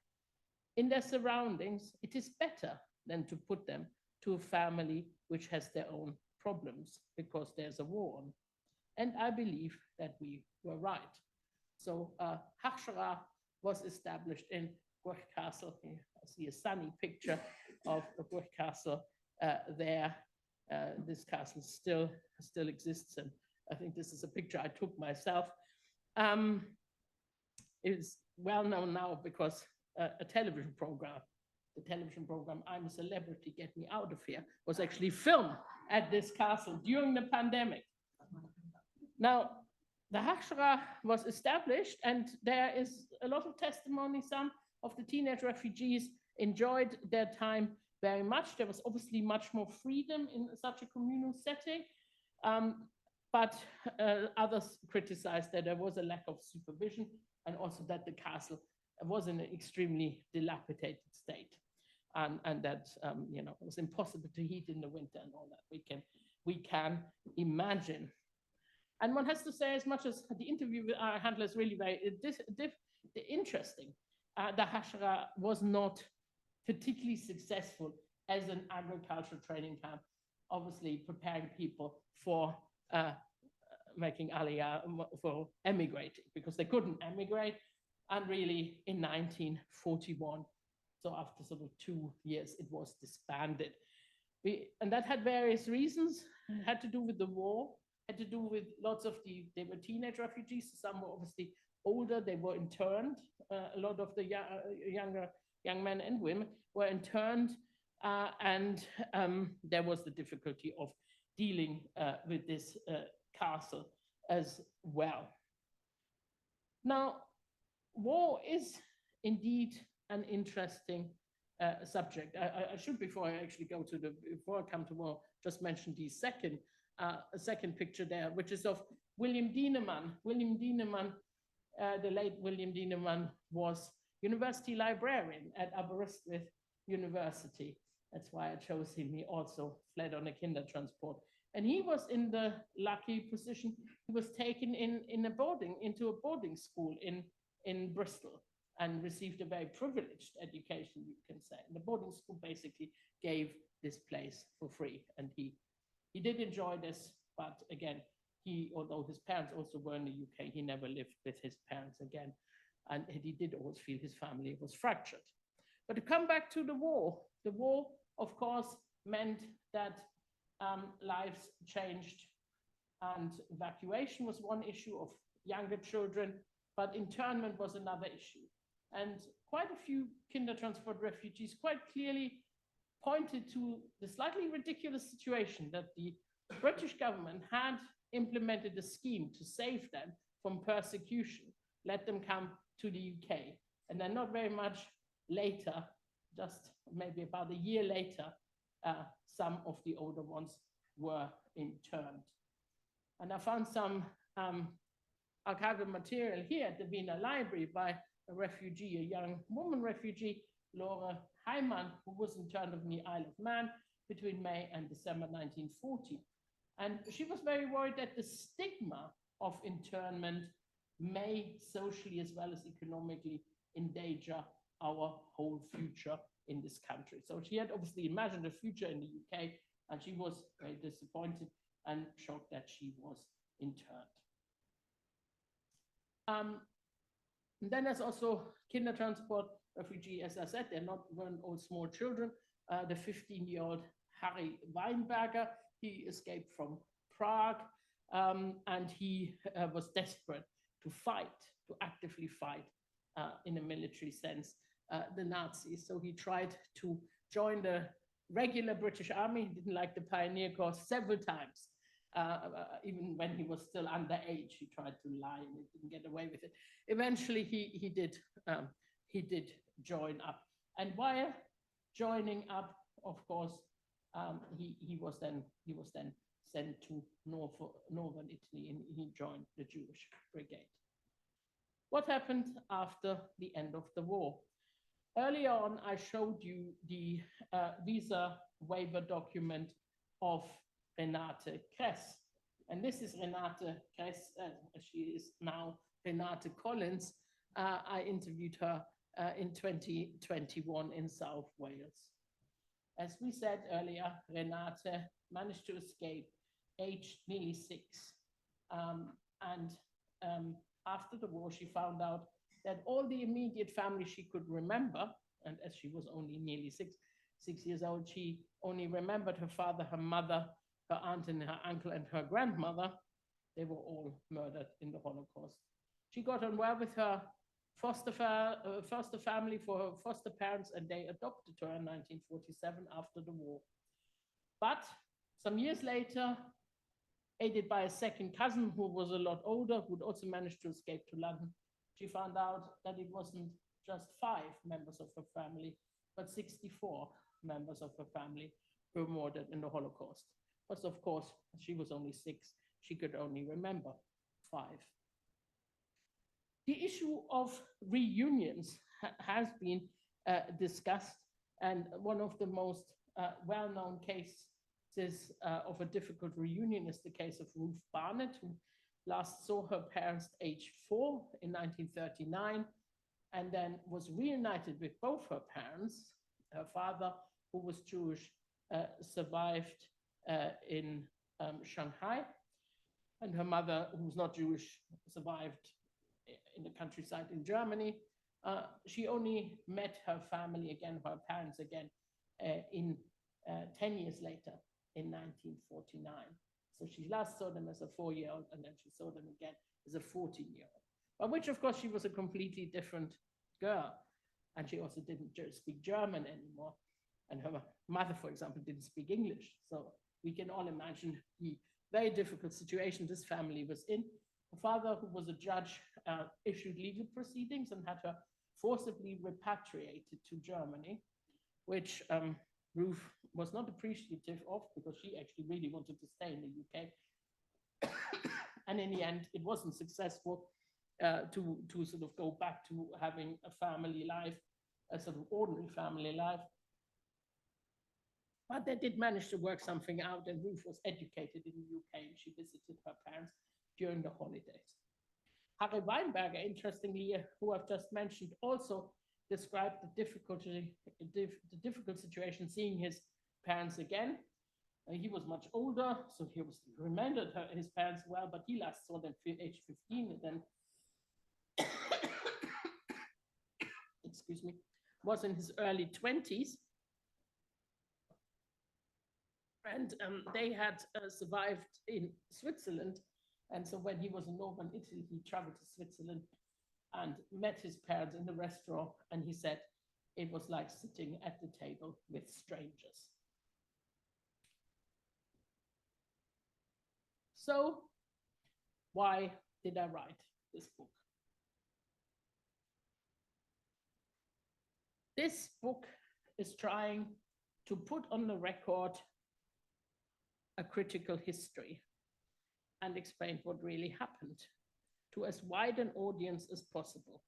in their surroundings, it is better than to put them to a family which has their own problems because there's a war on. And I believe that we were right. So Hachshara was established in Gwych Castle. I see a sunny picture of the Gwych Castle there. This castle still exists, and I think this is a picture I took myself. It's well known now because a television program, the television program I'm a Celebrity, Get Me Out of Here, was actually filmed at this castle during the pandemic. Now, the Hachra was established, and there is a lot of testimony. Some of the teenage refugees enjoyed their time very much. There was obviously much more freedom in such a communal setting, but others criticized that there was a lack of supervision, and also that the castle was in an extremely dilapidated state, and that you know, it was impossible to heat in the winter and all that we can imagine. And one has to say, as much as the interview with our handler is really very interesting, the Hachra was not particularly successful as an agricultural training camp, obviously preparing people for making aliyah, for emigrating, because they couldn't emigrate. And really in 1941, so after sort of 2 years, it was disbanded. And that had various reasons. It had to do with the war, had to do with lots of they were teenage refugees. Some were obviously older, they were interned. A lot of the young men and women were interned, and there was the difficulty of dealing with this castle as well. Now, war is indeed an interesting subject. I should, before I actually go to before I come to war, just mention the second picture there, which is of William Dieneman. William Dieneman, the late William Dieneman, was university librarian at Aberystwyth University. That's why I chose him. He also fled on a Kindertransport. And he was in the lucky position, he was taken into a boarding school in Bristol, and received a very privileged education, you can say. And the boarding school basically gave this place for free. And he did enjoy this, but again, although his parents also were in the UK, he never lived with his parents again. And he did always feel his family was fractured. But to come back to the war, of course, meant that lives changed, and evacuation was one issue of younger children, but internment was another issue. And quite a few Kindertransport refugees quite clearly pointed to the slightly ridiculous situation that the British government had implemented a scheme to save them from persecution, let them come to the UK. And then not very much later, just maybe about a year later, some of the older ones were interned. And I found some archival material here at the Wiener Library by a young woman refugee, Laura Heimann, who was interned on the Isle of Man between May and December 1940. And she was very worried that the stigma of internment may socially as well as economically endanger our whole future in this country. So she had obviously imagined a future in the UK, and she was very disappointed and shocked that she was interned. And then there's also Kindertransport refugee, as I said, weren't all small children. The 15-year-old Harry Weinberger, he escaped from Prague, and he was desperate to actively fight in a military sense, the Nazis. So he tried to join the regular British Army. He didn't like the Pioneer Corps several times. Even when he was still underage, he tried to lie and he didn't get away with it. Eventually, he did join up. And while joining up, of course, he was then sent to northern Italy, and he joined the Jewish Brigade. What happened after the end of the war? Earlier on, I showed you the visa waiver document of Renate Kress. And this is Renate Kress, she is now Renate Collins. I interviewed her in 2021 in South Wales. As we said earlier, Renate managed to escape, aged nearly 6. After the war, she found out that all the immediate family she could remember, and as she was only nearly 6, 6 years old, she only remembered her father, her mother, her aunt and her uncle and her grandmother. They were all murdered in the Holocaust. She got on well with her foster family for her foster parents, and they adopted her in 1947 after the war. But some years later, aided by a second cousin who was a lot older, who'd also managed to escape to London, she found out that it wasn't just 5 members of her family, but 64 members of her family were murdered in the Holocaust. But of course, she was only 6. She could only remember 5. The issue of reunions has been discussed, and one of the most well-known cases of a difficult reunion is the case of Ruth Barnett, who last saw her parents aged 4 in 1939, and then was reunited with both her parents. Her father, who was Jewish, survived in Shanghai, and her mother, who was not Jewish, survived in the countryside in Germany. She only met her family again, her parents again, in 10 years later, in 1949. So she last saw them as a 4-year-old, and then she saw them again as a 14-year-old. But which, of course, she was a completely different girl, and she also didn't speak German anymore. And her mother, for example, didn't speak English. So we can all imagine the very difficult situation this family was in. Her father, who was a judge, issued legal proceedings and had her forcibly repatriated to Germany, which Ruth was not appreciative of, because she actually really wanted to stay in the UK. And in the end, it wasn't successful to sort of go back to having a family life, a sort of ordinary family life. But they did manage to work something out, and Ruth was educated in the UK, and she visited her parents during the holidays. Harry Weinberger, interestingly, who I've just mentioned, also described the difficult situation seeing his parents again. He was much older, so he remembered his parents well, but he last saw them at age 15, and then, excuse me, was in his early 20s. And they had survived in Switzerland. And so when he was in northern Italy, he traveled to Switzerland and met his parents in the restaurant. And he said it was like sitting at the table with strangers. So why did I write this book? This book is trying to put on the record a critical history and explain what really happened to as wide an audience as possible.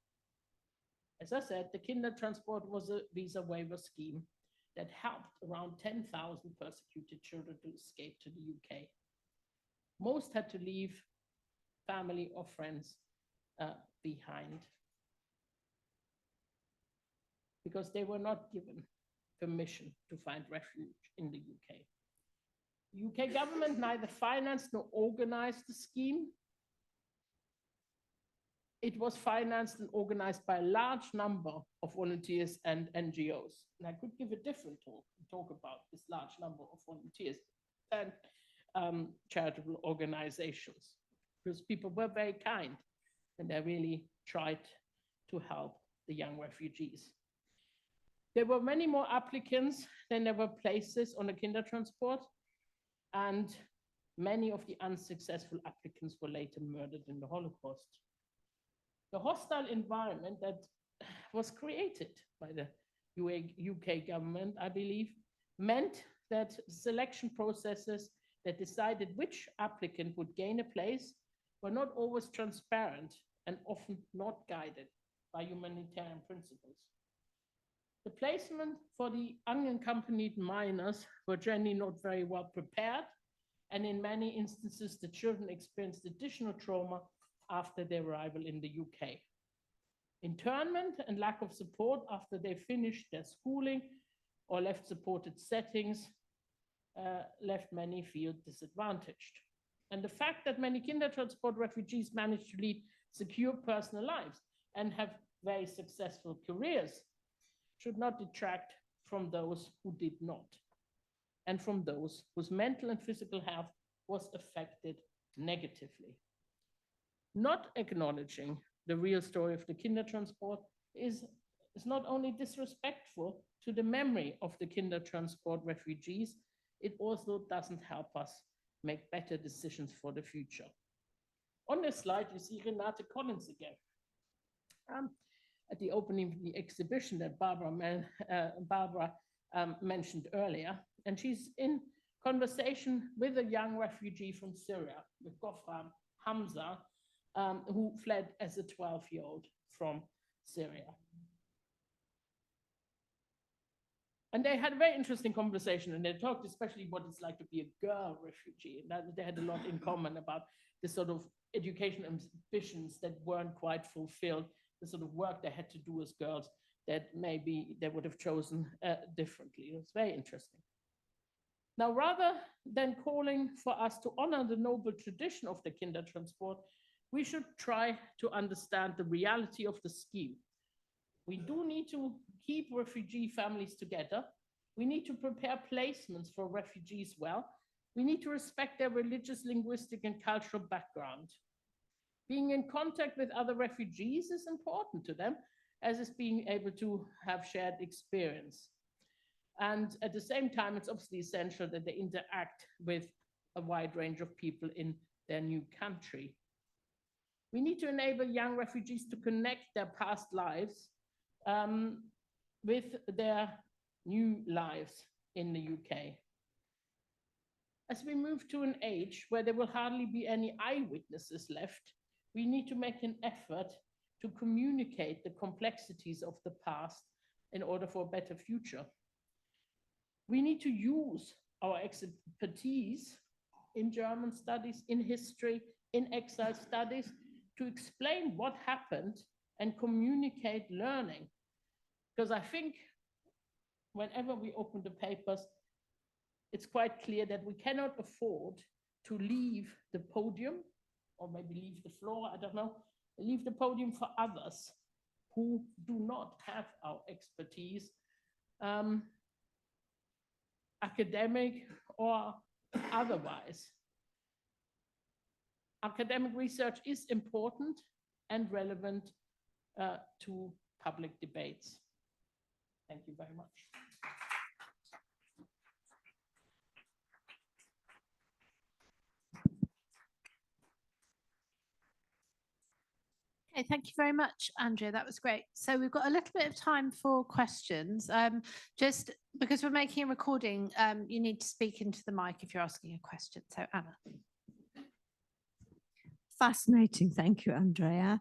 As I said, the Kindertransport was a visa waiver scheme that helped around 10,000 persecuted children to escape to the UK. Most had to leave family or friends behind because they were not given permission to find refuge in the UK. UK government neither financed nor organized the scheme. It was financed and organized by a large number of volunteers and NGOs. And I could give a different talk about this large number of volunteers and charitable organizations, because people were very kind and they really tried to help the young refugees. There were many more applicants than there were places on the Kindertransport, and many of the unsuccessful applicants were later murdered in the Holocaust. The hostile environment that was created by the UK government, I believe, meant that selection processes that decided which applicant would gain a place were not always transparent and often not guided by humanitarian principles. The placement for the unaccompanied minors were generally not very well prepared, and in many instances, the children experienced additional trauma after their arrival in the UK. Internment and lack of support after they finished their schooling or left supported settings left many feel disadvantaged. And the fact that many Kindertransport refugees managed to lead secure personal lives and have very successful careers should not detract from those who did not, and from those whose mental and physical health was affected negatively. Not acknowledging the real story of the Kindertransport is not only disrespectful to the memory of the Kindertransport refugees, it also doesn't help us make better decisions for the future. On this slide, you see Renate Collins again. At the opening of the exhibition that Barbara mentioned earlier, and she's in conversation with a young refugee from Syria, with Gofram Hamza, who fled as a 12-year-old from Syria. And they had a very interesting conversation, and they talked especially what it's like to be a girl refugee, and that they had a lot in common about the sort of education ambitions that weren't quite fulfilled, the sort of work they had to do as girls that maybe they would have chosen differently. It was very interesting. Now, rather than calling for us to honor the noble tradition of the Kindertransport, we should try to understand the reality of the scheme. We do need to keep refugee families together. We need to prepare placements for refugees well. We need to respect their religious, linguistic, and cultural background. Being in contact with other refugees is important to them, as is being able to have shared experience. And at the same time, it's obviously essential that they interact with a wide range of people in their new country. We need to enable young refugees to connect their past lives with their new lives in the UK. As we move to an age where there will hardly be any eyewitnesses left, we need to make an effort to communicate the complexities of the past in order for a better future. We need to use our expertise in German studies, in history, in exile studies, to explain what happened and communicate learning. Because I think whenever we open the papers, it's quite clear that we cannot afford to leave the podium, or maybe leave the floor, I don't know, leave the podium for others who do not have our expertise, academic or otherwise. Academic research is important and relevant to public debates. Thank you very much.
Okay, thank you very much, Andrea. That was great. So we've got a little bit of time for questions. Just because we're making a recording, you need to speak into the mic if you're asking a question. So Anna.
Fascinating. Thank you, Andrea.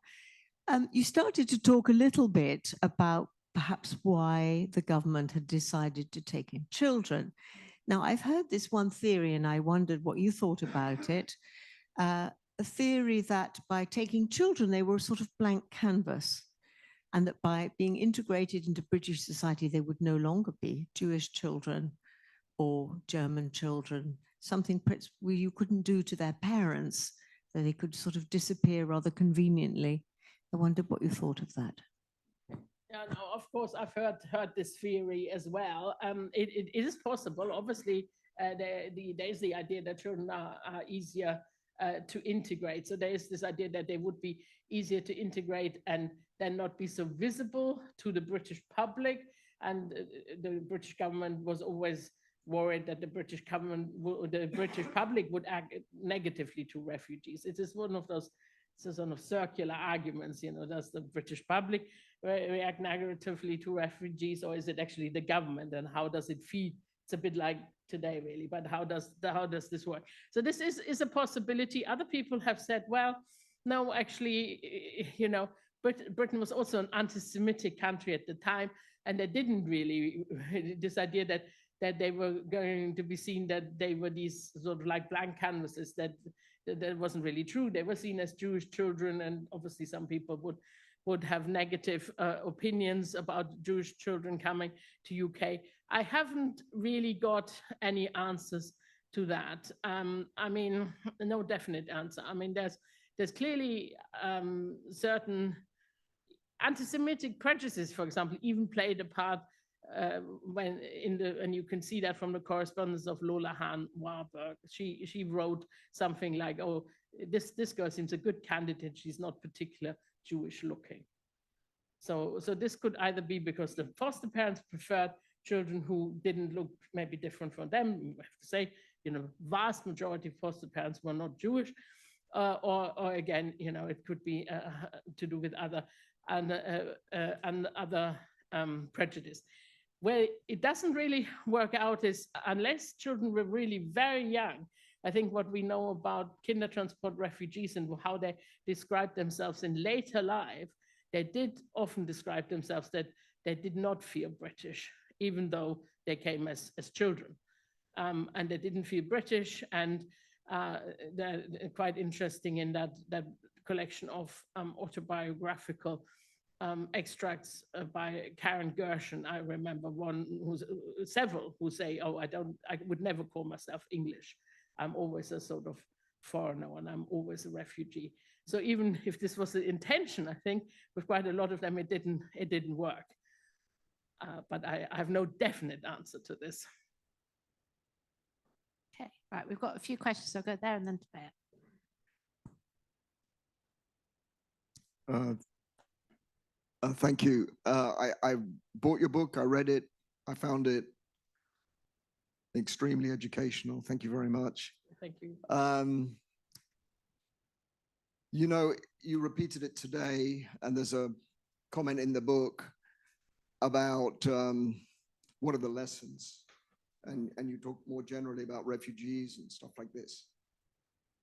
You started to talk a little bit about perhaps why the government had decided to take in children. Now, I've heard this one theory, and I wondered what you thought about it. A theory that by taking children, they were a sort of blank canvas, and that by being integrated into British society, they would no longer be Jewish children or German children, something you couldn't do to their parents, that they could sort of disappear rather conveniently. I wondered what you thought of that.
Yeah, no, of course, I've heard this theory as well. It is possible. Obviously, there's the idea that children are easier to integrate. So there is this idea that they would be easier to integrate and then not be so visible to the British public. And the British government was always worried that the British public would act negatively to refugees. It is one of those sort of circular arguments, you know, does the British public react negatively to refugees, or is it actually the government, and how does it feed? It's a bit like today, really, but how does this work? So this is a possibility. Other people have said, well, no, actually, you know, Britain was also an anti-Semitic country at the time, and they didn't really, this idea that they were going to be seen that they were these sort of like blank canvases, that wasn't really true. They were seen as Jewish children, and obviously some people would have negative opinions about Jewish children coming to UK. I haven't really got any answers to that. I mean, no definite answer. I mean, there's clearly certain anti-Semitic prejudices, for example, even played a part and you can see that from the correspondence of Lola Hahn Warburg. She wrote something like, "Oh, this girl seems a good candidate. She's not particular Jewish looking." So this could either be because the foster parents preferred children who didn't look maybe different from them. You have to say, vast majority of foster parents were not Jewish, or again, it could be to do with other prejudice. Where it doesn't really work out is unless children were really very young. I think what we know about Kindertransport refugees and how they describe themselves in later life, they did often describe themselves that they did not feel British, even though they came as children. And they didn't feel British, and they're quite interesting in that collection of autobiographical extracts by Karen Gershon. I remember several who say, "Oh, I would never call myself English. I'm always a sort of foreigner, and I'm always a refugee." So even if this was the intention, I think with quite a lot of them, it didn't work. But I have no definite answer to this.
Okay, right, we've got a few questions. I'll go there and then to Bea.
Thank you. I bought your book, I read it, I found it extremely educational. Thank you very much.
Thank you.
You repeated it today, and there's a comment in the book about what are the lessons, and you talk more generally about refugees and stuff like this.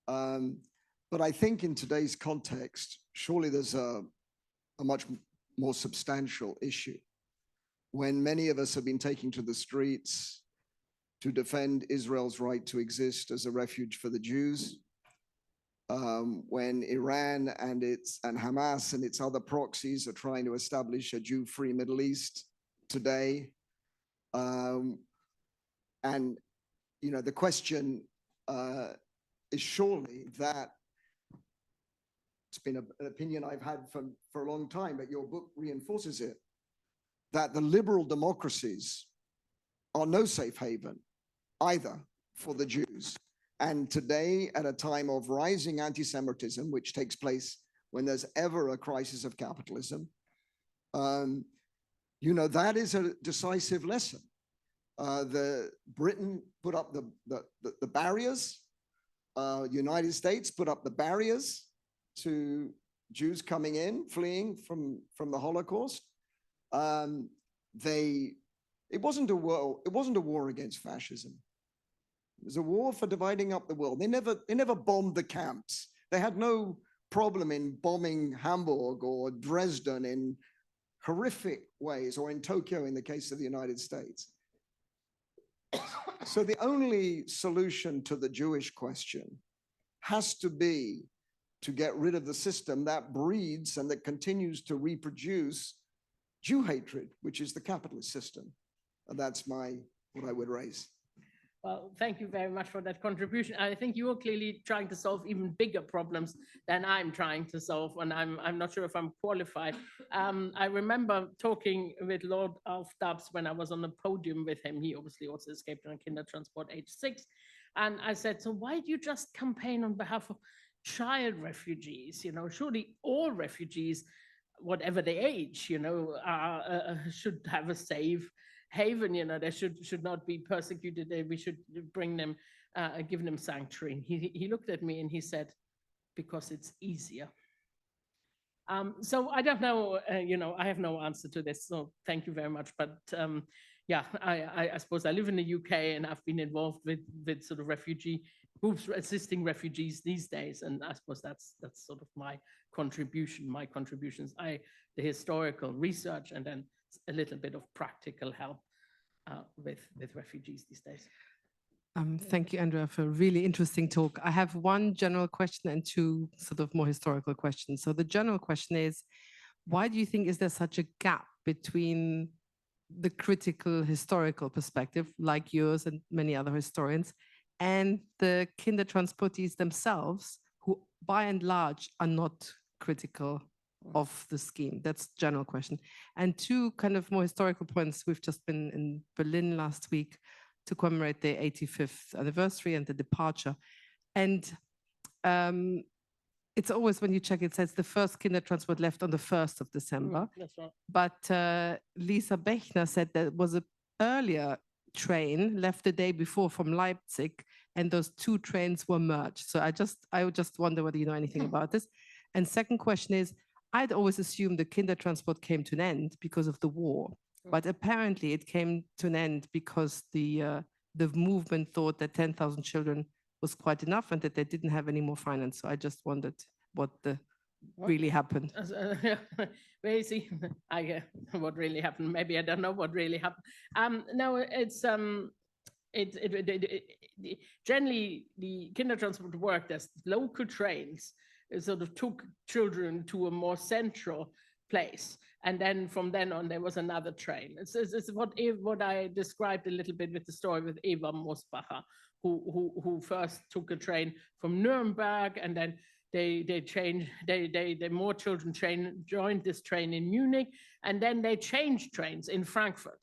But I think in today's context, surely there's a much more substantial issue. When many of us have been taking to the streets to defend Israel's right to exist as a refuge for the Jews, when Iran and Hamas and its other proxies are trying to establish a Jew-free Middle East today, and the question is surely that. It's been an opinion I've had for a long time, but your book reinforces it, that the liberal democracies are no safe haven either for the Jews. And today, at a time of rising anti-Semitism, which takes place when there's ever a crisis of capitalism, that is a decisive lesson. Britain put up the barriers, United States put up the barriers to Jews coming in, fleeing from the Holocaust. It wasn't a war against fascism. It was a war for dividing up the world. They never bombed the camps. They had no problem in bombing Hamburg or Dresden in horrific ways, or in Tokyo in the case of the United States. So the only solution to the Jewish question has to be to get rid of the system that breeds and that continues to reproduce Jew hatred, which is the capitalist system. And that's what I would raise.
Well, thank you very much for that contribution. I think you are clearly trying to solve even bigger problems than I'm trying to solve, and I'm not sure if I'm qualified. I remember talking with Lord Alf Dubs when I was on the podium with him. He obviously also escaped on Kindertransport age 6. And I said, so why do you just campaign on behalf of child refugees? Surely all refugees, whatever the age, should have a safe haven. They should not be persecuted. We should bring them, give them sanctuary. He looked at me and he said, because it's easier. So I don't know, I have no answer to this. So thank you very much. But yeah, I suppose I live in the UK and I've been involved with sort of refugee groups assisting refugees these days. And I suppose that's sort of my contribution. My contributions, the historical research, and then a little bit of practical help with refugees these days.
Thank you, Andrea, for a really interesting talk. I have one general question and two sort of more historical questions. So the general question is, why do you think is there such a gap between the critical historical perspective, like yours and many other historians, and the Kindertransportees themselves, who by and large are not critical of the scheme? That's general question. And two kind of more historical points. We've just been in Berlin last week to commemorate the 85th anniversary and the departure. And it's always, when you check, it says the first Kindertransport left on the 1st of December.
That's right.
But Lisa Bechner said that was an earlier train left the day before from Leipzig, and those two trains were merged. So I would just wonder whether you know anything about this. And second question is, I'd always assumed the Kindertransport came to an end because of the war, but apparently it came to an end because the movement thought that 10,000 children was quite enough and that they didn't have any more finance. So I just wondered what really happened.
Well, you see, I get what really happened. Maybe I don't know what really happened. No, it's generally the Kindertransport worked as local trains. It sort of took children to a more central place, and then from then on there was another train. It's what I described a little bit with the story with Eva Mosbacher, who first took a train from Nuremberg, and then they more children joined this train in Munich, and then they changed trains in Frankfurt.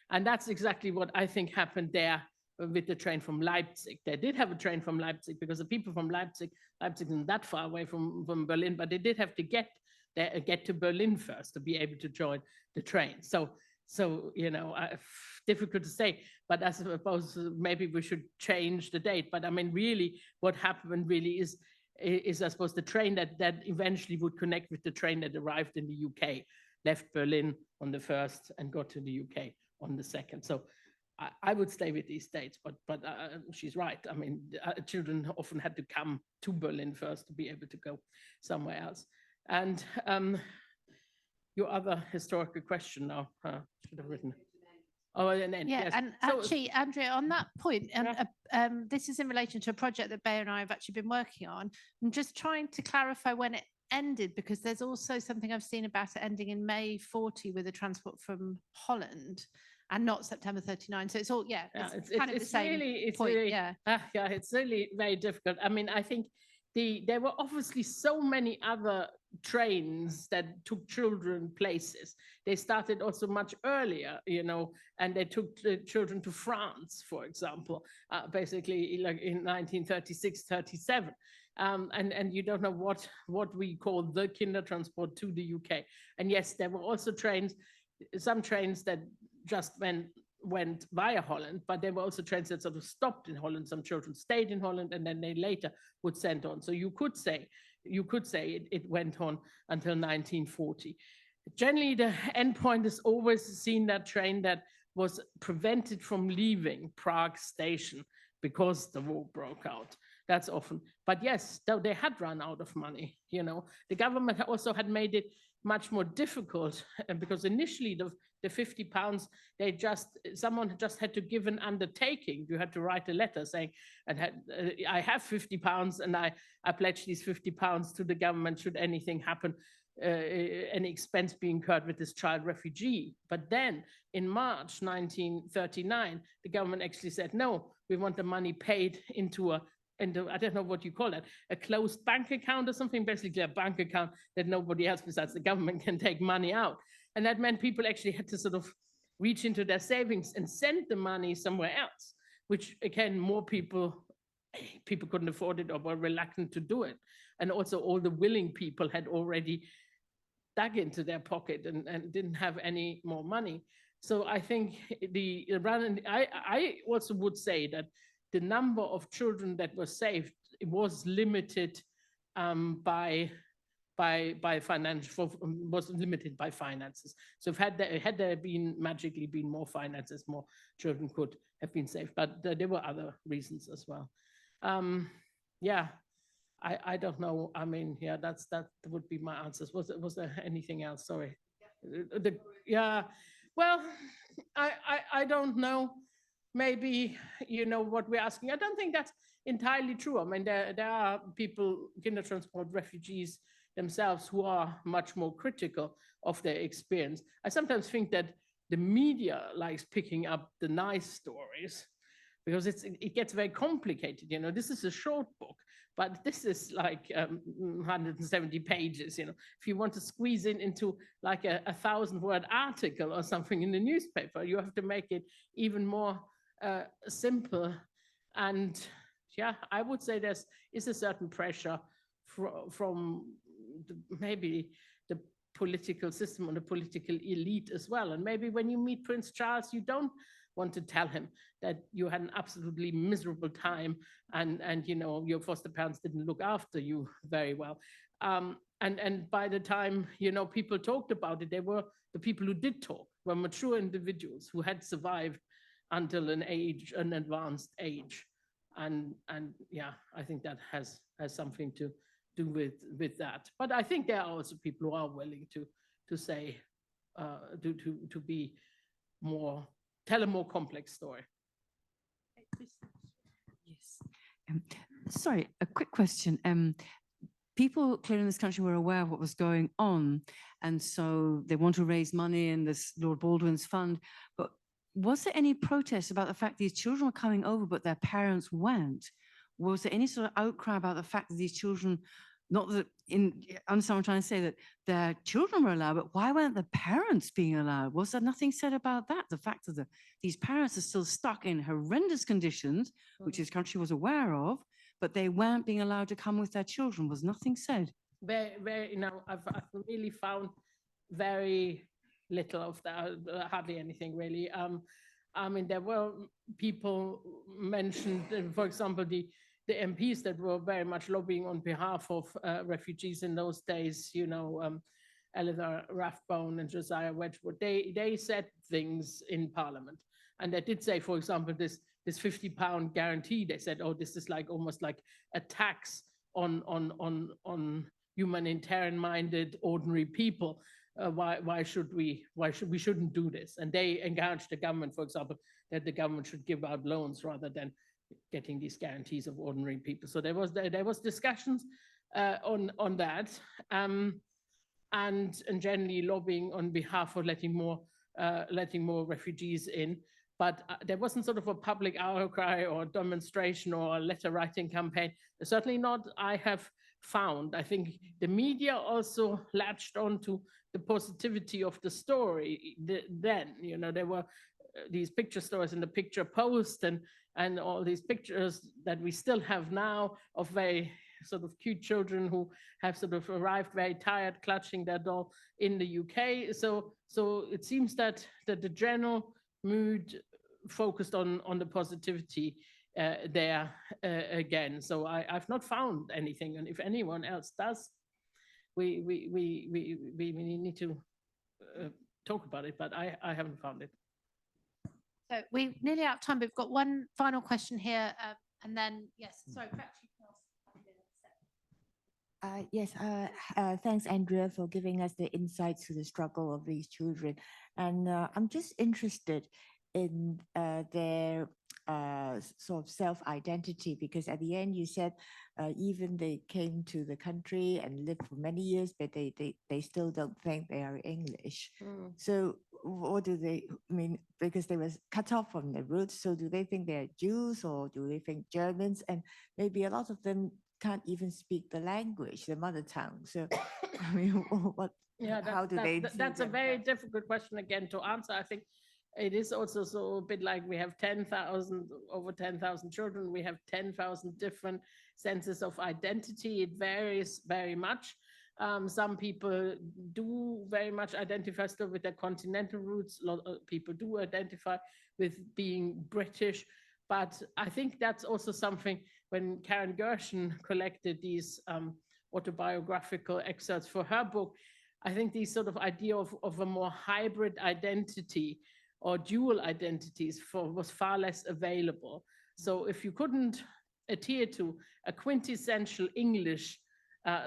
And that's exactly what I think happened there with the train from Leipzig. They did have a train from Leipzig because the people from Leipzig isn't that far away from Berlin, but they did have to get to Berlin first to be able to join the train. So you know, difficult to say, but I suppose maybe we should change the date. But I mean, really, what happened really is I suppose the train that eventually would connect with the train that arrived in the UK, left Berlin on the 1st and got to the UK on the 2nd. So I would stay with these dates, but she's right. I mean, children often had to come to Berlin first to be able to go somewhere else. And your other historical question now, should have written. Oh, and then,
yeah,
yes.
and
So,
actually, Andrea, on that point, this is in relation to a project that Bay and I have actually been working on. I'm just trying to clarify when it ended, because there's also something I've seen about it ending in May 40 with a transport from Holland, and not September 39. So it's all, it's kind of the same point.
It's really very difficult. I mean, I think there were obviously so many other trains that took children places. They started also much earlier, you know, and they took the children to France, for example, basically like in 1936, 37. And you don't know what we call the Kindertransport to the UK. And yes, there were also some trains that just went via Holland, but there were also trains that sort of stopped in Holland. Some children stayed in Holland, and then they later would send on. So you could say it went on until 1940. Generally, the end point is always seen that train that was prevented from leaving Prague station because the war broke out. That's often. But yes, though they had run out of money, you know, the government also had made it much more difficult, because initially the £50, someone just had to give an undertaking. You had to write a letter saying, I have £50 and I pledge these £50 to the government should anything happen, any expense being incurred with this child refugee. But then in March 1939, the government actually said, no, we want the money paid into I don't know what you call it, a closed bank account or something, basically a bank account that nobody else besides the government can take money out. And that meant people actually had to sort of reach into their savings and send the money somewhere else, which again, more people couldn't afford it or were reluctant to do it. And also all the willing people had already dug into their pocket and didn't have any more money. So I think I also would say that the number of children that were saved was limited by finances. So had there been magically been more finances, more children could have been saved. But there were other reasons as well. I don't know. I mean, that would be my answers. Was there anything else? Sorry. Well, I don't know. Maybe, you know, what we're asking. I don't think that's entirely true. I mean, there are people, Kindertransport refugees themselves, who are much more critical of their experience. I sometimes think that the media likes picking up the nice stories, because it gets very complicated. You know, this is a short book, but this is like 170 pages. You know, if you want to squeeze it into like a 1,000-word article or something in the newspaper, you have to make it even more simple. And yeah, I would say there is a certain pressure from maybe the political system or the political elite as well. And maybe when you meet Prince Charles, you don't want to tell him that you had an absolutely miserable time and you know, your foster parents didn't look after you very well. And by the time, you know, people talked about it, they were the people who did talk were mature individuals who had survived until an advanced age. And yeah, I think that has something to do with that. But I think there are also people who are willing to say, to be more, tell a more complex story.
Yes. Sorry, a quick question. People clearly in this country were aware of what was going on, and so they want to raise money in this Lord Baldwin's fund. But was there any protest about the fact these children were coming over, but their parents weren't? Was there any sort of outcry about the fact that these children, not that understand what I'm trying to say, that their children were allowed, but why weren't the parents being allowed? Was there nothing said about that? The fact that these parents are still stuck in horrendous conditions, which this country was aware of, but they weren't being allowed to come with their children. Was nothing said?
Very, you know, I've really found very little of that, hardly anything really. I mean, there were people mentioned, for example, the MPs that were very much lobbying on behalf of refugees in those days, you know, Eleanor Rathbone and Josiah Wedgwood, they said things in Parliament. And they did say, for example, this £50 guarantee, they said, oh, this is like almost like a tax on humanitarian-minded ordinary people. Why shouldn't do this? And they encouraged the government, for example, that the government should give out loans rather than getting these guarantees of ordinary people. So there was discussions on that, and generally lobbying on behalf of letting more refugees in. But there wasn't sort of a public outcry or demonstration or a letter writing campaign. Certainly not, I have found. I think the media also latched onto the positivity of the story. Then, you know, there were these picture stories in the Picture Post and all these pictures that we still have now of very sort of cute children who have sort of arrived very tired, clutching their doll in the UK. So it seems that the general mood focused on the positivity there again. So I've not found anything, and if anyone else does, we need to talk about it, but I haven't found it.
So we're nearly out of time. We've got one final question here, and then yes, sorry, perhaps you can ask.
Yes, thanks, Andrea, for giving us the insights to the struggle of these children. And I'm just interested in their sort of self-identity, because at the end you said even they came to the country and lived for many years, but they still don't think they are English. So what do they mean? Because they were cut off from their roots. So do they think they're Jews, or do they think Germans? And maybe a lot of them can't even speak the language, the mother tongue. So I mean, what?
Yeah,
how do they?
That's a very difficult question again to answer. I think it is also so a bit like we have over 10,000 children. We have 10,000 different senses of identity. It varies very much. Some people do very much identify still with their continental roots. A lot of people do identify with being British. But I think that's also something when Karen Gershon collected these autobiographical excerpts for her book, I think these sort of idea of a more hybrid identity or dual identities was far less available. So if you couldn't adhere to a quintessential English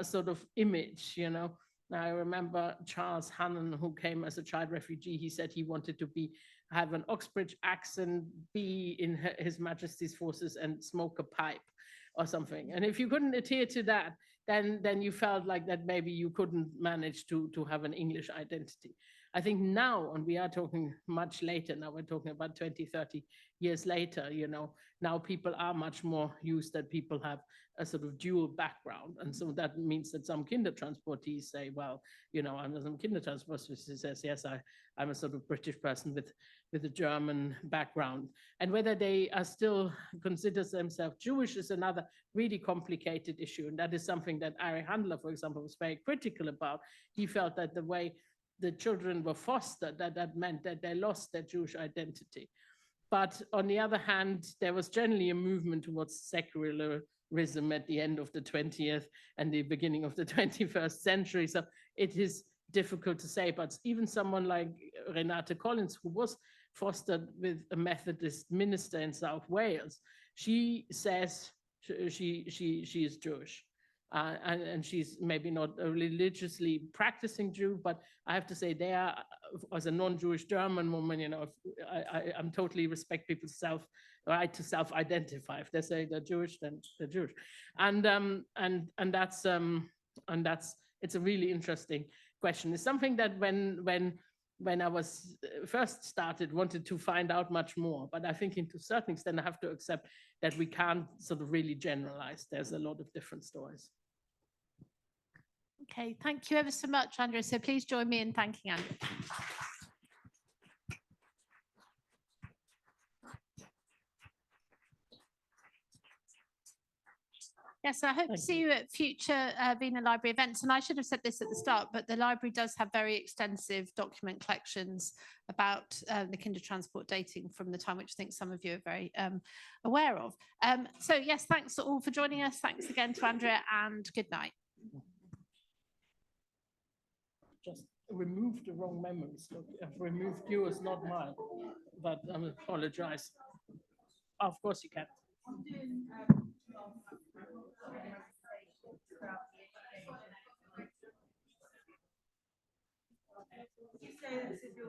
sort of image, you know. Now I remember Charles Hannon, who came as a child refugee. He said he wanted to have an Oxbridge accent, be in His Majesty's forces, and smoke a pipe or something. And if you couldn't adhere to that, then you felt like that maybe you couldn't manage to have an English identity. I think now, and we are talking much later, now we're talking about 20, 30 years later, now people are much more used that people have a sort of dual background. And so that means that some Kindertransportees say, well, I'm some Kindertransportee says, yes, I'm a sort of British person with a German background. And whether they are still consider themselves Jewish is another really complicated issue. And that is something that Ari Handler, for example, was very critical about. He felt that the way the children were fostered, that meant that they lost their Jewish identity. But on the other hand, there was generally a movement towards secularism at the end of the 20th and the beginning of the 21st century. So it is difficult to say, but even someone like Renate Collins, who was fostered with a Methodist minister in South Wales, she says she is Jewish. And she's maybe not a religiously practicing Jew, but I have to say there, as a non-Jewish German woman, I'm totally respect people's right to self-identify. If they say they're Jewish, then they're Jewish, and that's it's a really interesting question. It's something that when I was first started, wanted to find out much more, but I think to a certain extent I have to accept that we can't sort of really generalize. There's a lot of different stories.
Okay, thank you ever so much, Andrea. So please join me in thanking Andrea. Yes, I hope to see you at future Wiener Library events. And I should have said this at the start, but the library does have very extensive document collections about the Kindertransport dating from the time, which I think some of you are very aware of. So yes, thanks all for joining us. Thanks again to Andrea, and good night.
Just removed the wrong memories. I've removed yours, not mine, but I apologize. Of course you can. You say this is your